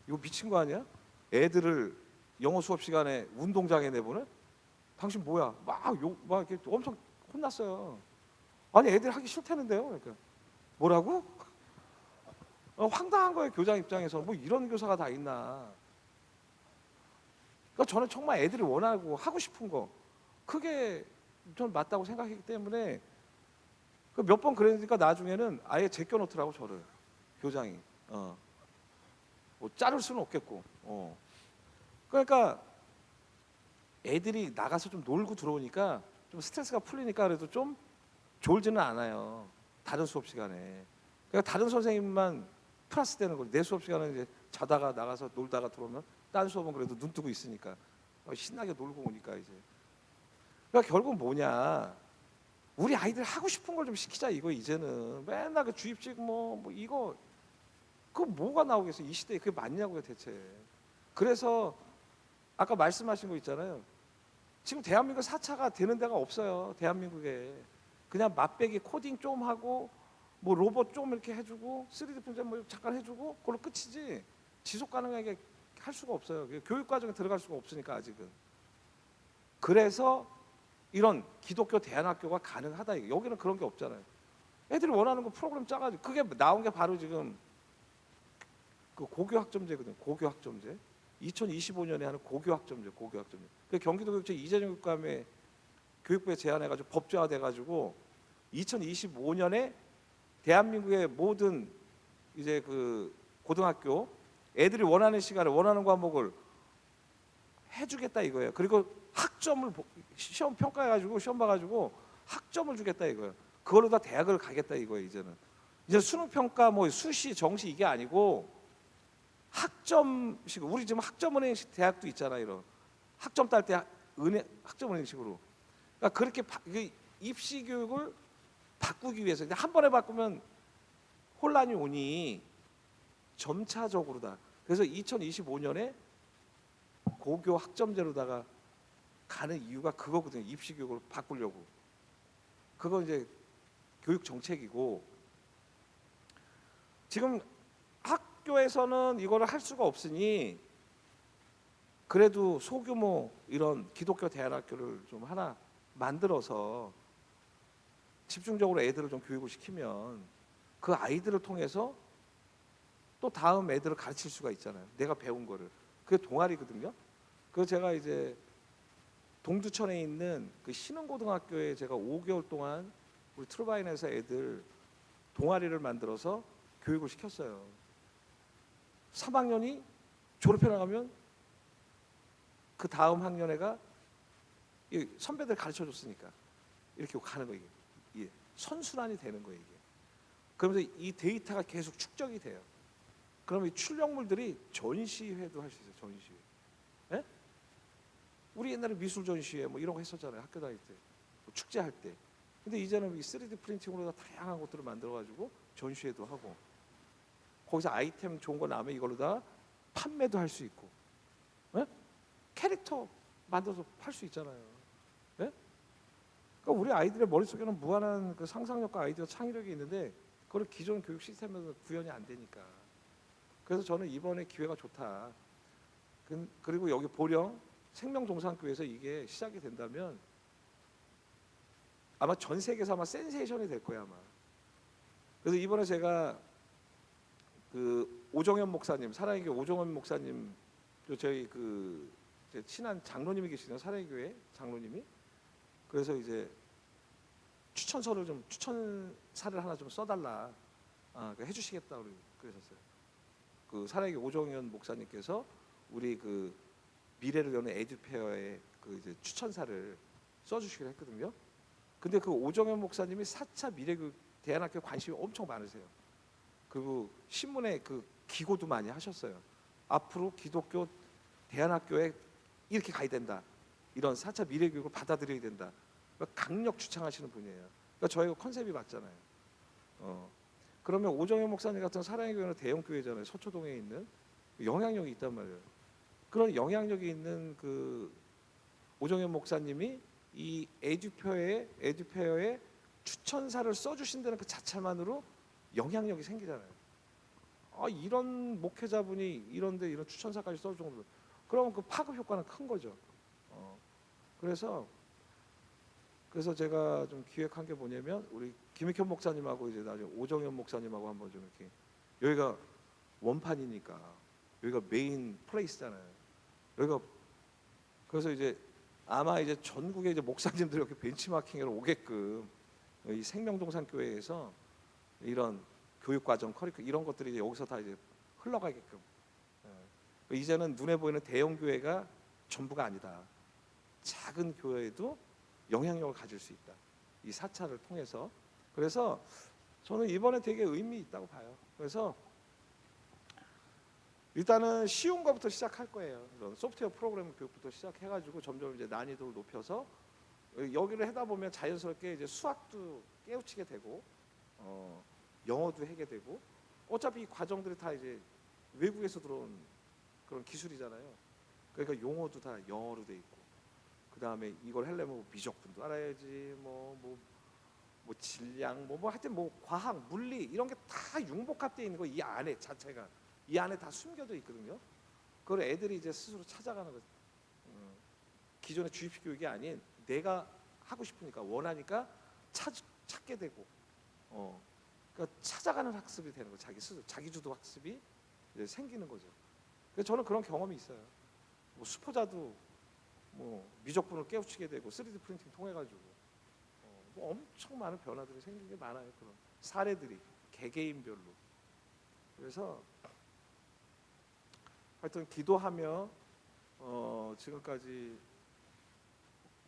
이거 미친 거 아니야? 애들을 영어 수업 시간에 운동장에 내보내? 당신 뭐야? 막 이렇게 엄청 혼났어요. 아니 애들 하기 싫다는데요. 그러니까 뭐라고? 황당한 거예요. 교장 입장에서 뭐 이런 교사가 다 있나. 그러니까 저는 정말 애들이 원하고 하고 싶은 거 그게 전 맞다고 생각했기 때문에 몇 번 그러니까 나중에는 아예 제껴놓더라고 저를 교장이. 뭐 자를 수는 없겠고. 그러니까 애들이 나가서 좀 놀고 들어오니까 좀 스트레스가 풀리니까 그래도 좀 졸지는 않아요. 다른 수업 시간에. 그러니까 다른 선생님만 플러스 되는 거죠. 내 수업 시간은 이제 자다가 나가서 놀다가 들어오면 다른 수업은 그래도 눈 뜨고 있으니까 신나게 놀고 오니까 이제. 그러니까 결국 뭐냐? 우리 아이들 하고 싶은 걸 좀 시키자 이거 이제는. 맨날 그 주입식 뭐 이거 그 뭐가 나오겠어 이 시대에. 그게 맞냐고요 대체. 그래서 아까 말씀하신 거 있잖아요. 지금 대한민국 4차가 되는 데가 없어요. 대한민국에. 그냥 맛배기 코딩 좀 하고 뭐 로봇 좀 이렇게 해주고 3D 프린터 뭐 잠깐 해주고 그걸로 끝이지. 지속 가능하게 할 수가 없어요. 교육 과정에 들어갈 수가 없으니까 아직은. 그래서 이런 기독교 대안학교가 가능하다. 이게. 여기는 그런 게 없잖아요. 애들이 원하는 거 프로그램 짜가지고 그게 나온 게 바로 지금 그 고교학점제거든요. 고교학점제. 2025년에 하는 고교학점제. 그 경기도교육청 이재정 교육감의 교육부에 제안해가지고 법제화돼가지고 2025년에 대한민국의 모든 이제 그 고등학교 애들이 원하는 시간에 원하는 과목을 해주겠다 이거예요. 그리고 학점을 시험 평가해가지고 시험 봐가지고 학점을 주겠다 이거예요. 그걸로 다 대학을 가겠다 이거예요. 이제 수능 평가 뭐 수시 정시 이게 아니고 학점식. 우리 지금 학점은행식 대학도 있잖아요. 이런 학점 딸 때 학점은행식으로. 그러니까 그렇게 입시 교육을 바꾸기 위해서 한 번에 바꾸면 혼란이 오니 점차적으로다. 그래서 2025년에 고교 학점제로다가 가는 이유가 그거거든요. 입시 교육으로 바꾸려고. 그건 이제 교육 정책이고 지금 학교에서는 이거를 할 수가 없으니 그래도 소규모 이런 기독교 대안학교를 좀 하나 만들어서 집중적으로 애들을 좀 교육을 시키면 그 아이들을 통해서 또 다음 애들을 가르칠 수가 있잖아요. 내가 배운 거를. 그게 동아리거든요. 그 제가 이제 동두천에 있는 그 신흥고등학교에 제가 5개월 동안 우리 트루바인에서 애들 동아리를 만들어서 교육을 시켰어요. 3학년이 졸업해 나가면 그 다음 학년 애가 선배들 가르쳐 줬으니까 이렇게 가는 거예요. 이게 선순환이 되는 거예요. 이게. 그러면서 이 데이터가 계속 축적이 돼요. 그러면 이 출력물들이 전시회도 할 수 있어요. 전시회. 예? 우리 옛날에 미술 전시회 뭐 이런 거 했었잖아요. 학교 다닐 때. 뭐 축제할 때. 근데 이제는 이 3D 프린팅으로 다 다양한 것들을 만들어 가지고 전시회도 하고 거기서 아이템 좋은 거 나면 이걸로 다 판매도 할 수 있고. 예? 캐릭터 만들어서 팔 수 있잖아요. 예? 그러니까 우리 아이들의 머릿속에는 무한한 그 상상력과 아이디어 창의력이 있는데 그걸 기존 교육 시스템에서 구현이 안 되니까. 그래서 저는 이번에 기회가 좋다. 그리고 여기 보령 생명동산교회에서 이게 시작이 된다면 아마 전 세계에서 아마 센세이션이 될 거야 아마. 그래서 이번에 제가 그 오정현 목사님, 사랑의 교회 오정현 목사님, 저희 제 친한 장로님이 계시는 사랑의 교회 장로님이, 그래서 이제 추천사를 하나 좀 써달라, 해주시겠다 그러셨어요. 그 사랑의 교회 오정현 목사님께서 우리 그 미래를 여는 에듀페어의 그 이제 추천사를 써주시기로 했거든요. 근데 그 오정현 목사님이 4차 미래교육 대안학교에 관심이 엄청 많으세요. 그리고 신문에 그 기고도 많이 하셨어요. 앞으로 기독교 대안학교에 이렇게 가야 된다. 이런 4차 미래교육을 받아들여야 된다. 그러니까 강력 주창하시는 분이에요. 그러니까 저희가 컨셉이 맞잖아요. 그러면 오정현 목사님 같은 사랑의 교회는 대형 교회잖아요. 서초동에 있는 영향력이 있단 말이에요. 그런 영향력이 있는 그 오정현 목사님이 이 에듀페어의 추천사를 써주신다는 그 자체만으로 영향력이 생기잖아요. 이런 목회자분이 이런데 이런 추천사까지 써줄 정도로, 그러면 그 파급 효과는 큰 거죠. 그래서 제가 좀 기획한 게 뭐냐면 우리 김익현 목사님하고 이제 나중에 오정현 목사님하고 한번 좀 이렇게, 여기가 원판이니까 여기가 메인 플레이스잖아요. 여기가, 그래서 이제 아마 이제 전국의 이제 목사님들이 이렇게 벤치마킹으로 오게끔 이 생명동산 교회에서 이런 교육과정, 커리큘럼 이런 것들이 이제 여기서 다 이제 흘러가게끔. 이제는 눈에 보이는 대형 교회가 전부가 아니다. 작은 교회에도 영향력을 가질 수 있다. 이 4차를 통해서. 그래서 저는 이번에 되게 의미 있다고 봐요. 그래서 일단은 쉬운 것부터 시작할 거예요. 이런 소프트웨어 프로그래밍 교육부터 시작해가지고 점점 이제 난이도를 높여서 여기를 하다 보면 자연스럽게 이제 수학도 깨우치게 되고, 영어도 하게 되고, 어차피 이 과정들이 다 이제 외국에서 들어온 그런 기술이잖아요. 그러니까 용어도 다 영어로 돼 있고, 그 다음에 이걸 하려면 뭐 미적분도 알아야지, 뭐 질량, 하여튼 뭐 과학, 물리 이런 게 다 융복합되어 있는 거, 이 안에 자체가. 이 안에 다 숨겨져 있거든요. 그걸 애들이 이제 스스로 찾아가는 거죠. 기존의 주입식 교육이 아닌 내가 하고 싶으니까 원하니까 찾게 되고, 그러니까 찾아가는 학습이 되는 거죠. 자기 스스로 자기주도 학습이 이제 생기는 거죠. 그래서 저는 그런 경험이 있어요. 뭐 수포자도 뭐 미적분을 깨우치게 되고 3D 프린팅 통해 가지고 뭐 엄청 많은 변화들이 생긴 게 많아요. 그런 사례들이 개개인별로. 그래서 하여튼 기도하며 지금까지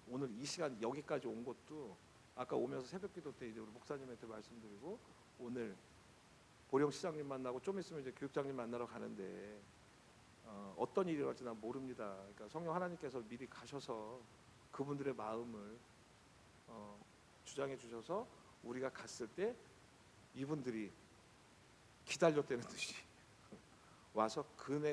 오늘 이 시간 여기까지 온 것도 아까 오면서 새벽기도 때 이제 우리 목사님한테 말씀드리고, 오늘 보령 시장님 만나고 좀 있으면 이제 교육장님 만나러 가는데 어떤 일이 일어날지 난 모릅니다. 그러니까 성령 하나님께서 미리 가셔서 그분들의 마음을 주장해 주셔서 우리가 갔을 때 이분들이 기다렸다는 듯이 와서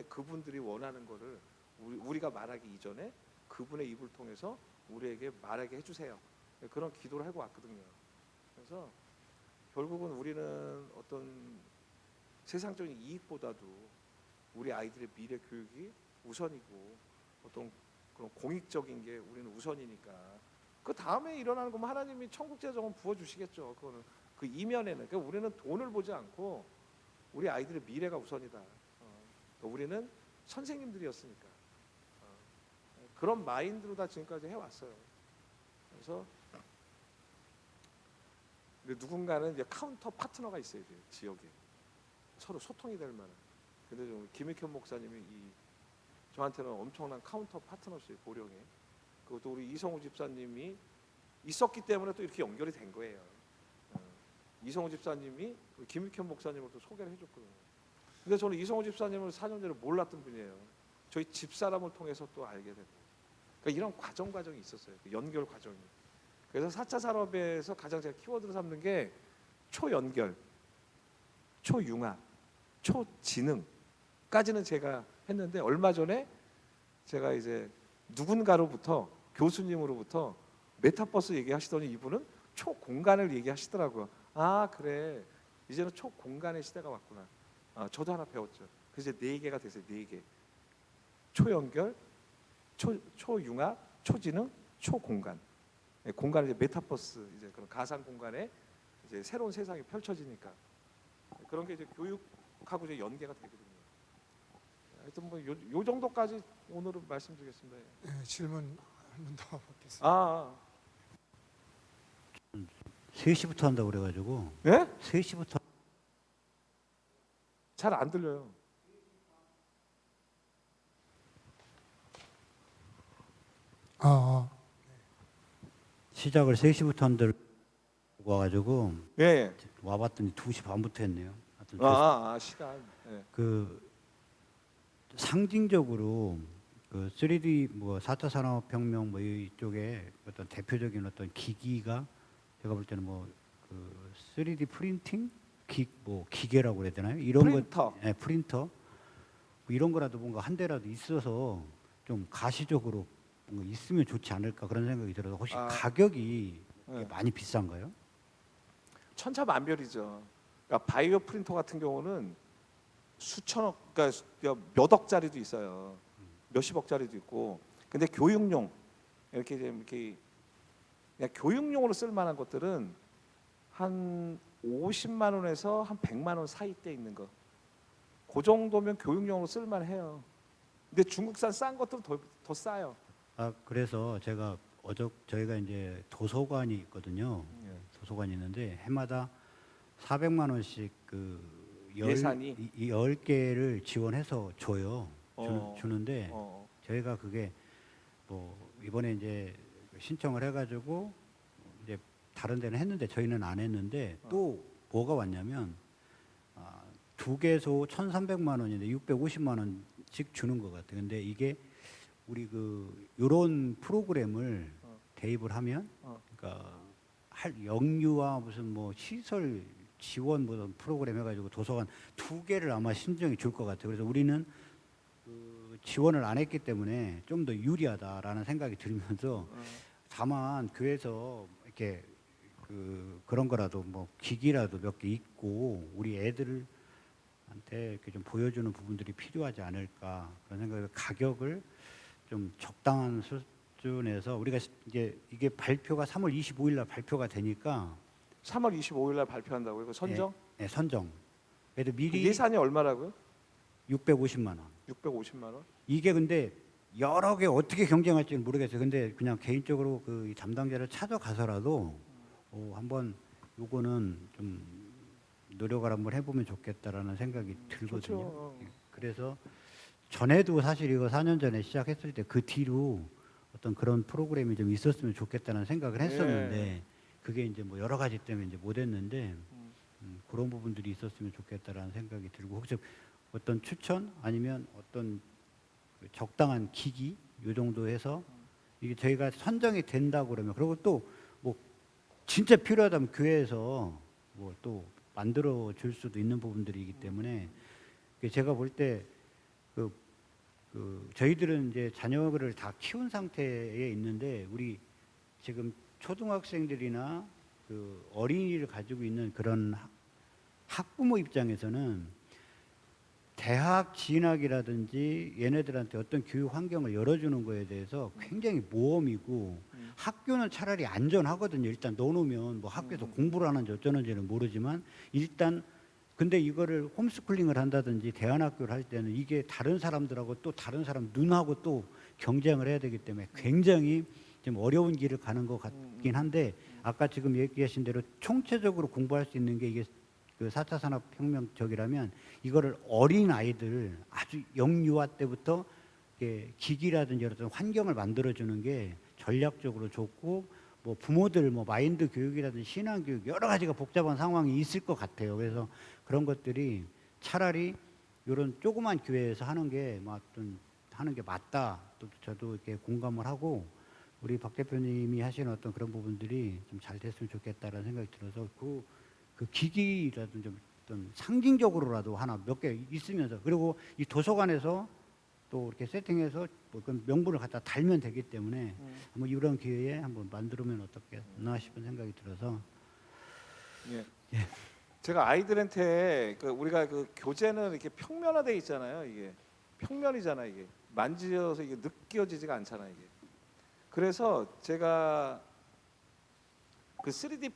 그분들이 원하는 거를 우리가 말하기 이전에 그분의 입을 통해서 우리에게 말하게 해주세요. 그런 기도를 하고 왔거든요. 그래서 결국은 우리는 어떤 세상적인 이익보다도 우리 아이들의 미래 교육이 우선이고, 어떤 그런 공익적인 게 우리는 우선이니까, 그 다음에 일어나는 거면 하나님이 천국 재정은 부어주시겠죠. 그거는 그 이면에는. 그러니까 우리는 돈을 보지 않고 우리 아이들의 미래가 우선이다. 우리는 선생님들이었으니까 그런 마인드로 다 지금까지 해왔어요. 그래서 누군가는 이제 카운터 파트너가 있어야 돼요. 지역에 서로 소통이 될 만한. 근데 좀 김익현 목사님이 저한테는 엄청난 카운터 파트너십, 보령에. 그것도 우리 이성우 집사님이 있었기 때문에 또 이렇게 연결이 된 거예요. 이성우 집사님이 김익현 목사님을 또 소개를 해줬거든요. 근데 저는 이성우 집사님을 4년 전에 몰랐던 분이에요. 저희 집사람을 통해서 또 알게 되고. 그러니까 이런 과정이 있었어요. 그 연결 과정이. 그래서 4차 산업에서 가장 제가 키워드로 삼는 게 초연결, 초융합, 초지능까지는 제가 했는데, 얼마 전에 제가 이제 누군가로부터 교수님으로부터 메타버스 얘기하시더니 이분은 초공간을 얘기하시더라고요. 아 그래 이제는 초공간의 시대가 왔구나. 아, 저도 하나 배웠죠. 그래서 이제 4개가 됐어요. 4개. 초연결, 초융합, 초지능, 초공간. 네, 공간은 이제 메타버스 이제 그런 가상 공간에 이제 새로운 세상이 펼쳐지니까 그런 게 이제 교육하고 이제 연계가 되거든요. 하여튼 뭐 요 정도까지 오늘은 말씀드리겠습니다. 네, 질문 한 번 더 받겠습니다. 아, 3시부터 한다고 그래가지고 네? 3시부터 잘 안 들려요. 아, 시작을 3시부터 한다고 와가지고 예. 와봤더니 2시 반부터 했네요. 하여튼 시간. 예. 그 상징적으로 그 3D 뭐 4차 산업혁명 뭐 이쪽에 어떤 대표적인 어떤 기기가 제가 볼 때는 뭐 그 3D 프린팅 뭐 기계라고 그래야 되나요? 이런 프린터. 것, 네, 프린터 뭐 이런 거라도 뭔가 한 대라도 있어서 좀 가시적으로 뭔가 있으면 좋지 않을까 그런 생각이 들어서 혹시 아. 가격이 네. 많이 비싼가요? 천차만별이죠. 그러니까 바이오 프린터 같은 경우는 수천억, 그러니까 몇 억짜리도 있어요. 몇십억짜리도 있고. 근데 교육용 이렇게 그냥 교육용으로 쓸 만한 것들은 한 50만 원에서 한 100만 원 사이대 있는 거. 그 정도면 교육용으로 쓸 만해요. 근데 중국산 싼 것들은 더 싸요. 아 그래서 제가 저희가 이제 도서관이 있거든요. 예. 도서관이 있는데 해마다 400만 원씩 그 예산이? 10개를 지원해서 줘요. 어. 주는데 저희가 그게 뭐 이번에 이제 신청을 해가지고 이제 다른 데는 했는데 저희는 안 했는데 또 뭐가 왔냐면 2개소 1,300만 원인데 650만 원씩 주는 것 같아요. 근데 이게 우리 그 요런 프로그램을 대입을 하면 그러니까 영유아 무슨 뭐 시설 지원 무슨 프로그램 해가지고 도서관 2개를 아마 신청해 줄 것 같아요. 그래서 우리는 그 지원을 안 했기 때문에 좀 더 유리하다라는 생각이 들면서 다만 교회에서 이렇게 그런 거라도 뭐 기기라도 몇 개 있고 우리 애들한테 이렇게 좀 보여주는 부분들이 필요하지 않을까 그런 생각에 가격을 좀 적당한 수준에서 우리가 이제 이게 발표가 3월 25일 날 발표가 되니까 3월 25일 날 발표한다고요? 그 선정? 네, 선정. 그래도 그 미리 예산이 얼마라고요? 650만 원. 650만 원? 이게 근데 여러 개 어떻게 경쟁할지는 모르겠어요. 근데 그냥 개인적으로 그 담당자를 찾아가서라도 한번 요거는 좀 노력을 한번 해보면 좋겠다라는 생각이 들거든요. 좋죠. 그래서 전에도 사실 이거 4년 전에 시작했을 때 그 뒤로 어떤 그런 프로그램이 좀 있었으면 좋겠다는 생각을 했었는데 그게 이제 뭐 여러 가지 때문에 이제 못했는데 그런 부분들이 있었으면 좋겠다라는 생각이 들고 혹시 어떤 추천 아니면 어떤 그 적당한 기기 요 정도 해서 이게 저희가 선정이 된다고 그러면 그리고 또 뭐 진짜 필요하다면 교회에서 뭐 또 만들어 줄 수도 있는 부분들이기 때문에 제가 볼 때 저희들은 이제 자녀를 다 키운 상태에 있는데 우리 지금 초등학생들이나 그 어린이를 가지고 있는 그런 학부모 입장에서는 대학 진학이라든지 얘네들한테 어떤 교육 환경을 열어주는 거에 대해서 굉장히 모험이고 학교는 차라리 안전하거든요. 일단 넣어놓으면 뭐 학교에서 공부를 하는지 어쩌는지는 모르지만 일단 근데 이거를 홈스쿨링을 한다든지 대안학교를 할 때는 이게 다른 사람들하고 또 다른 사람 눈하고 또 경쟁을 해야 되기 때문에 굉장히 좀 어려운 길을 가는 것 같긴 한데 아까 지금 얘기하신 대로 총체적으로 공부할 수 있는 게 이게 그 4차 산업혁명적이라면 이거를 어린 아이들 아주 영유아 때부터 기기라든지 어떤 환경을 만들어주는 게 전략적으로 좋고 뭐 부모들 뭐 마인드 교육이라든지 신앙 교육 여러 가지가 복잡한 상황이 있을 것 같아요. 그래서 그런 것들이 차라리 이런 조그만 교회에서 하는 게 하는 게 맞다. 또 저도 이렇게 공감을 하고 우리 박 대표님이 하시는 어떤 그런 부분들이 좀 잘 됐으면 좋겠다라는 생각이 들어서 그 기기라든지 좀 어떤 상징적으로라도 하나 몇 개 있으면서 그리고 이 도서관에서 또 이렇게 세팅해서 뭐그 명분을 갖다 달면 되기 때문에 뭐 이런 기회에 한번 만들면 어떻겠나 싶은 생각이 들어서 예. 제가 아이들한테 우리가 그 교재는 이렇게 평면화돼 있잖아요. 이게 평면이잖아. 이게 만지셔서 이게 느껴지지가 않잖아. 이게. 그래서 제가 그 3D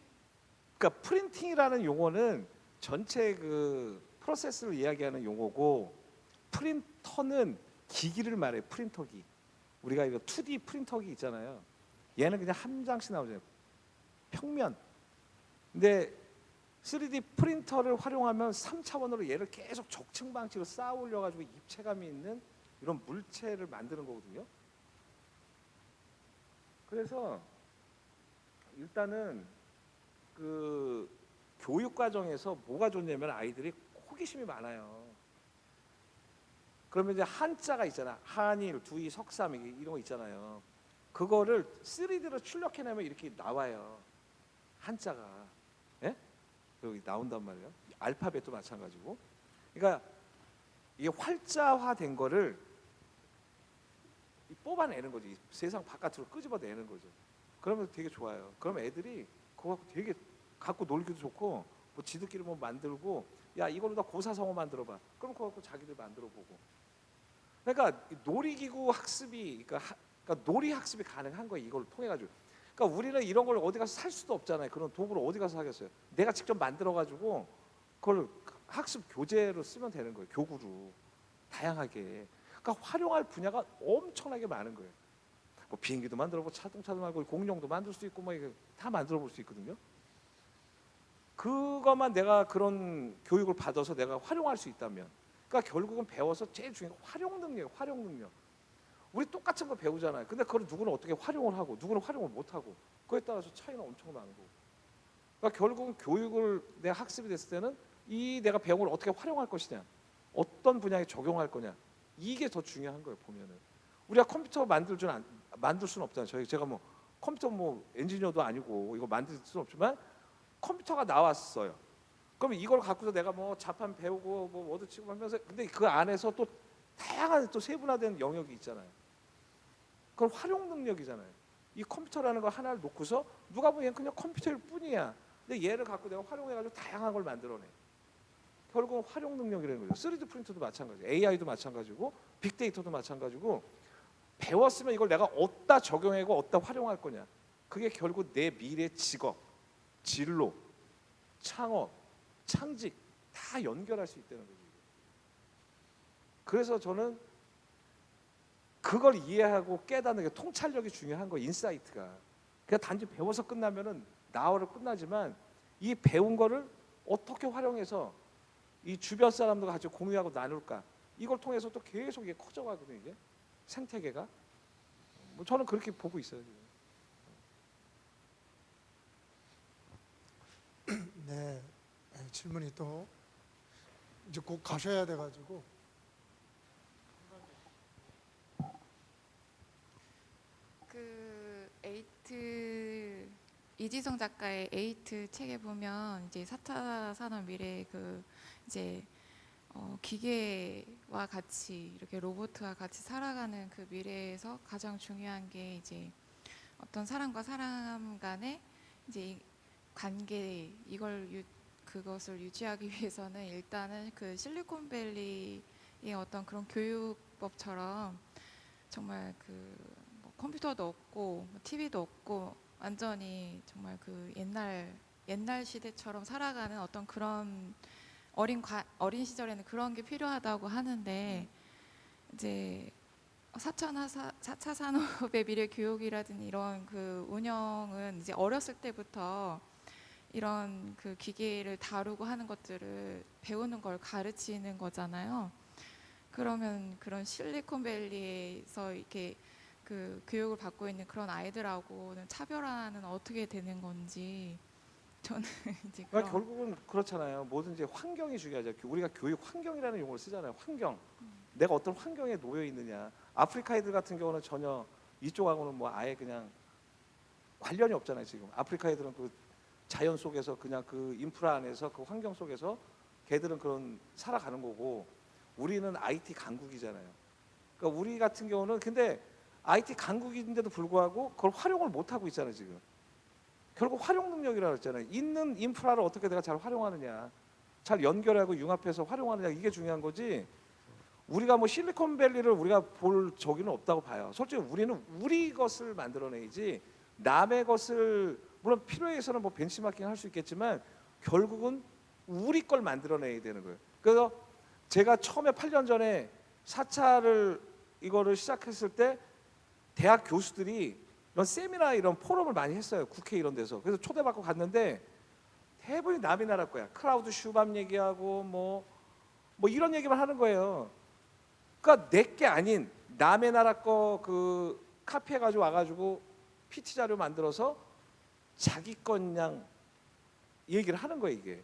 그러니까 프린팅이라는 용어는 전체 그 프로세스를 이야기하는 용어고 프린터는 기기를 말해요. 프린터기. 우리가 이거 2D 프린터기 있잖아요. 얘는 그냥 한 장씩 나오잖아요. 평면. 근데 3D 프린터를 활용하면 3차원으로 얘를 계속 적층 방식으로 쌓아 올려 가지고 입체감이 있는 이런 물체를 만드는 거거든요. 그래서 일단은 그 교육 과정에서 뭐가 좋냐면 아이들이 호기심이 많아요. 그러면 이제 한자가 있잖아. 한일, 두이, 석삼 이런 거 있잖아요. 그거를 3D로 출력해내면 이렇게 나와요. 한자가. 예? 여기 나온단 말이에요. 알파벳도 마찬가지고. 그러니까 이게 활자화된 거를 뽑아내는 거지. 이 세상 바깥으로 끄집어내는 거죠. 그러면 되게 좋아요. 그럼 애들이 그거 갖고 되게 갖고 놀기도 좋고 뭐 지들끼리 뭐 만들고 야 이걸로 다 고사성어 만들어봐. 그럼 그거 갖고 자기들 만들어보고. 그러니까 놀이기구 학습이 그러니까 놀이 학습이 가능한 거예요. 이걸 통해 가지고. 그러니까 우리는 이런 걸 어디 가서 살 수도 없잖아요. 그런 도구를 어디 가서 사겠어요. 내가 직접 만들어 가지고 그걸 학습 교재로 쓰면 되는 거예요. 교구로 다양하게. 그러니까 활용할 분야가 엄청나게 많은 거예요. 뭐 비행기도 만들어보고 자동차도 만들고 공룡도 만들 수 있고 뭐 이게 다 만들어 볼 수 있거든요. 그것만 내가 그런 교육을 받아서 내가 활용할 수 있다면, 그러니까 결국은 배워서 제일 중요한 건 활용 능력이에요. 활용 능력. 우리 똑같은 거 배우잖아요. 근데 그걸 누구는 어떻게 활용을 하고 누구는 활용을 못 하고 그거에 따라서 차이는 엄청 나는 거고. 그러니까 결국은 교육을 내가 학습이 됐을 때는 이 내가 배운 걸 어떻게 활용할 것이냐, 어떤 분야에 적용할 거냐, 이게 더 중요한 거예요. 보면은 우리가 컴퓨터 만들 수는 없잖아요. 제가 뭐 컴퓨터 뭐 엔지니어도 아니고 이거 만들 수는 없지만 컴퓨터가 나왔어요. 그러면 이걸 갖고서 내가 뭐 자판 배우고 뭐 워드 치고 하면서 근데 그 안에서 또 다양한 또 세분화된 영역이 있잖아요. 그건 활용 능력이잖아요. 이 컴퓨터라는 거 하나를 놓고서 누가 보기엔 그냥 컴퓨터일 뿐이야. 근데 얘를 갖고 내가 활용해가지고 다양한 걸 만들어내. 결국은 활용 능력이라는 거죠. 3D 프린터도 마찬가지고 AI도 마찬가지고 빅데이터도 마찬가지고 배웠으면 이걸 내가 어디다 적용하고 어디다 활용할 거냐. 그게 결국 내 미래 직업, 진로, 창업, 창직 다 연결할 수 있다는 거죠. 그래서 저는 그걸 이해하고 깨닫는 게 통찰력이 중요한 거예요. 인사이트가. 그냥 단지 배워서 끝나면은 나와로 끝나지만 이 배운 거를 어떻게 활용해서 이 주변 사람들과 같이 공유하고 나눌까? 이걸 통해서 또 계속 이게 커져가거든요. 이게 생태계가. 뭐 저는 그렇게 보고 있어요. 지금. 네, 질문이 또 이제 곧 가셔야 돼가지고 그 에이트 이지성 작가의 에이트 책에 보면 이제 4차 산업 미래 그 이제 기계와 같이 이렇게 로봇과 같이 살아가는 그 미래에서 가장 중요한 게 이제 어떤 사람과 사람 간의 이제 이 관계 그것을 유지하기 위해서는 일단은 그 실리콘밸리의 어떤 그런 교육법처럼 정말 뭐 컴퓨터도 없고 뭐 TV도 없고 완전히 정말 그 옛날 시대처럼 살아가는 어떤 그런 어린 시절에는 그런 게 필요하다고 하는데 이제 4차 산업의 미래 교육이라든지 이런 그 운영은 이제 어렸을 때부터 이런 그 기계를 다루고 하는 것들을 배우는 걸 가르치는 거잖아요. 그러면 그런 실리콘밸리에서 이렇게 그 교육을 받고 있는 그런 아이들하고는 차별화는 어떻게 되는 건지 저는 이제 그러니까 결국은 그렇잖아요. 뭐든지 환경이 중요하죠. 우리가 교육 환경이라는 용어를 쓰잖아요. 환경. 내가 어떤 환경에 놓여 있느냐. 아프리카 애들 같은 경우는 전혀 이쪽하고는 뭐 아예 그냥 관련이 없잖아요. 지금 아프리카 애들은 그 자연 속에서 그냥 그 인프라 안에서 그 환경 속에서 걔들은 그런 살아가는 거고 우리는 IT 강국이잖아요. 그러니까 우리 같은 경우는 근데 IT 강국인데도 불구하고 그걸 활용을 못 하고 있잖아요 지금. 결국 활용 능력이라고 했잖아요. 있는 인프라를 어떻게 내가 잘 활용하느냐, 잘 연결하고 융합해서 활용하느냐, 이게 중요한 거지. 우리가 뭐 실리콘밸리를 우리가 볼 저기는 없다고 봐요. 솔직히 우리는 우리 것을 만들어내야지 남의 것을, 물론 필요에 의해서는 뭐 벤치마킹 할 수 있겠지만 결국은 우리 걸 만들어내야 되는 거예요. 그래서 제가 처음에 8년 전에 4차를 이거를 시작했을 때 대학 교수들이 이런 세미나 이런 포럼을 많이 했어요. 국회 이런 데서. 그래서 초대받고 갔는데 대부분이 남의 나라 거야. 클라우드 슈밥 얘기하고 뭐 이런 얘기만 하는 거예요. 그러니까 내게 아닌 남의 나라 거 그 카피해 가지고 와가지고 PT 자료 만들어서 자기 것냥 얘기를 하는 거예요. 이게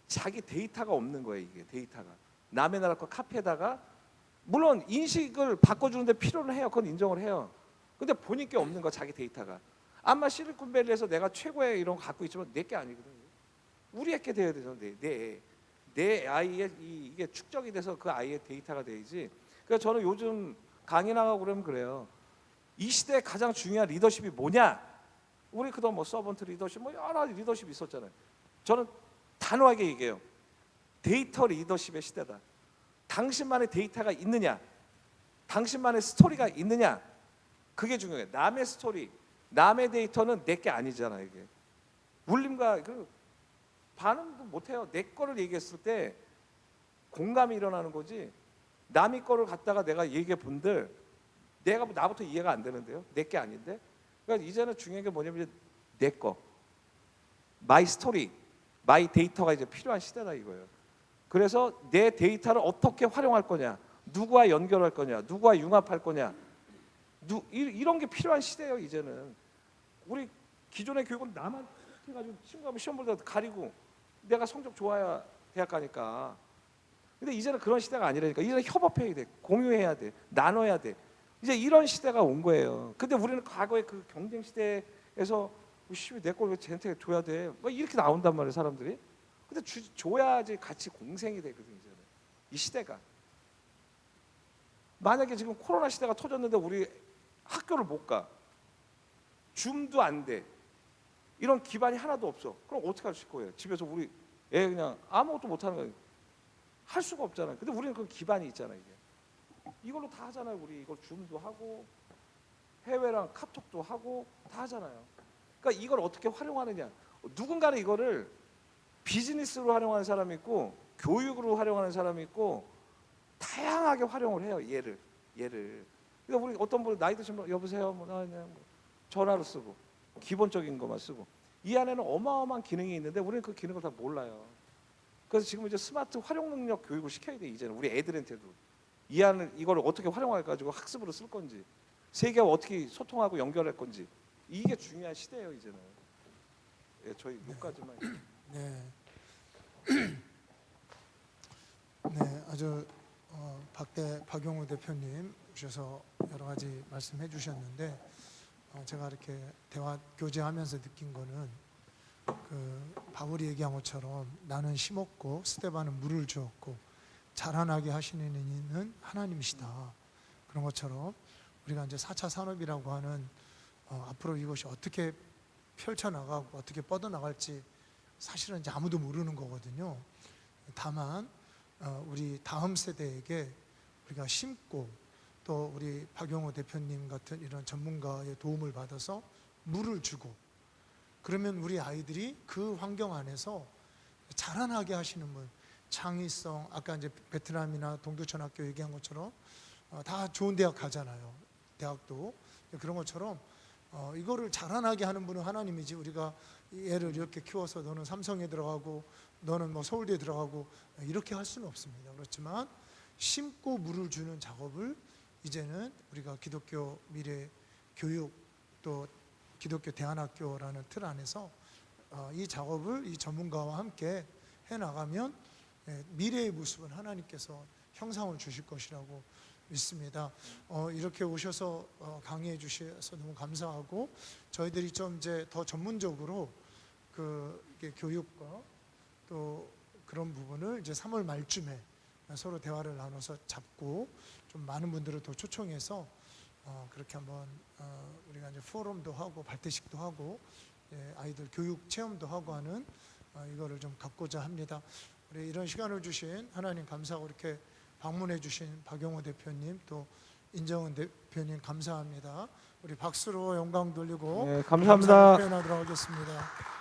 자기 데이터가 없는 거예요. 이게 데이터가 남의 나라 거 카피에다가 물론 인식을 바꿔주는데 필요는 해요. 그건 인정을 해요. 근데 본인 게 없는 거 자기 데이터가. 아마 실리콘밸리에서 내가 최고의 이런 거 갖고 있지만 내 게 아니거든요. 우리의 게 돼야 되죠. 내 아이의 이게 축적이 돼서 그 아이의 데이터가 돼야지. 그래서 저는 요즘 강의 나가고 그러면 그래요. 이 시대에 가장 중요한 리더십이 뭐냐? 우리 그동안 뭐 서번트 리더십 뭐 여러 가지 리더십이 있었잖아요. 저는 단호하게 얘기해요. 데이터 리더십의 시대다. 당신만의 데이터가 있느냐? 당신만의 스토리가 있느냐? 그게 중요해요. 남의 스토리, 남의 데이터는 내 게 아니잖아요. 이게 울림과 그 반응도 못해요. 내 거를 얘기했을 때 공감이 일어나는 거지. 남의 거를 갖다가 내가 얘기해 본들 내가 나부터 이해가 안 되는데요. 내 게 아닌데. 그러니까 이제는 중요한 게 뭐냐면 내 거, 마이 스토리, 마이 데이터가 이제 필요한 시대다 이거예요. 그래서 내 데이터를 어떻게 활용할 거냐, 누구와 연결할 거냐, 누구와 융합할 거냐, 이런 게 필요한 시대예요. 이제는 우리 기존의 교육은 나만 해가지고 친구하면 시험 볼 때 가리고 내가 성적 좋아야 대학 가니까. 근데 이제는 그런 시대가 아니라니까. 이제는 협업해야 돼, 공유해야 돼, 나눠야 돼. 이제 이런 시대가 온 거예요. 근데 우리는 과거에 그 경쟁 시대에서 내 걸 왜 쟤한테 줘야 돼? 뭐 이렇게 나온단 말이에요, 사람들이. 근데 줘야지 같이 공생이 되거든요. 이제는 이 시대가. 만약에 지금 코로나 시대가 터졌는데 우리 학교를 못 가, 줌도 안 돼, 이런 기반이 하나도 없어. 그럼 어떻게 하실 거예요? 집에서 우리 애 그냥 아무것도 못 하는 거예요. 할 수가 없잖아요. 근데 우리는 그 기반이 있잖아요. 이걸로 다 하잖아요. 우리 이걸 줌도 하고 해외랑 카톡도 하고 다 하잖아요. 그러니까 이걸 어떻게 활용하느냐. 누군가는 이거를 비즈니스로 활용하는 사람이 있고 교육으로 활용하는 사람이 있고 다양하게 활용을 해요. 얘를. 그러니까 우리 어떤 분은 나이 드신 분 여보세요, 그냥 전화로 쓰고 기본적인 것만 쓰고 이 안에는 어마어마한 기능이 있는데 우리는 그 기능을 다 몰라요. 그래서 지금 이제 스마트 활용 능력 교육을 시켜야 돼. 이제는 우리 애들한테도 이 안을 이걸 어떻게 활용해 가지고 학습으로 쓸 건지, 세계와 어떻게 소통하고 연결할 건지, 이게 중요한 시대예요. 이제는. 예, 저희 여기까지만. 네. 네, 아주 박용우 대표님 오셔서 여러 가지 말씀해 주셨는데 제가 이렇게 대화 교제하면서 느낀 거는 그 바울이 얘기한 것처럼 나는 심었고 스데반은 물을 주었고 자라나게 하시는 이는 하나님이시다. 그런 것처럼 우리가 이제 4차 산업이라고 하는 앞으로 이것이 어떻게 펼쳐나가고 어떻게 뻗어나갈지 사실은 이제 아무도 모르는 거거든요. 다만 우리 다음 세대에게 우리가 심고 또 우리 박용호 대표님 같은 이런 전문가의 도움을 받아서 물을 주고 그러면 우리 아이들이 그 환경 안에서 자라나게 하시는 분, 창의성, 아까 이제 베트남이나 동두천학교 얘기한 것처럼 다 좋은 대학 가잖아요. 대학도 그런 것처럼 이거를 자라나게 하는 분은 하나님이지 우리가 얘를 이렇게 키워서 너는 삼성에 들어가고 너는 뭐 서울대에 들어가고 이렇게 할 수는 없습니다. 그렇지만 심고 물을 주는 작업을 이제는 우리가 기독교 미래 교육 또 기독교 대안학교라는 틀 안에서 이 작업을 이 전문가와 함께 해나가면 미래의 모습은 하나님께서 형상을 주실 것이라고 믿습니다. 이렇게 오셔서 강의해 주셔서 너무 감사하고 저희들이 좀 이제 더 전문적으로 그 교육과 또 그런 부분을 이제 3월 말쯤에 서로 대화를 나눠서 잡고 좀 많은 분들을 더 초청해서 그렇게 한번 우리가 이제 포럼도 하고 발대식도 하고 아이들 교육 체험도 하고 하는 이거를 좀 갖고자 합니다. 우리 이런 시간을 주신 하나님 감사하고 이렇게 방문해 주신 박용호 대표님 또 인정은 대표님 감사합니다. 우리 박수로 영광 돌리고 네, 감사합니다. 감사를 표현하도록 하겠습니다.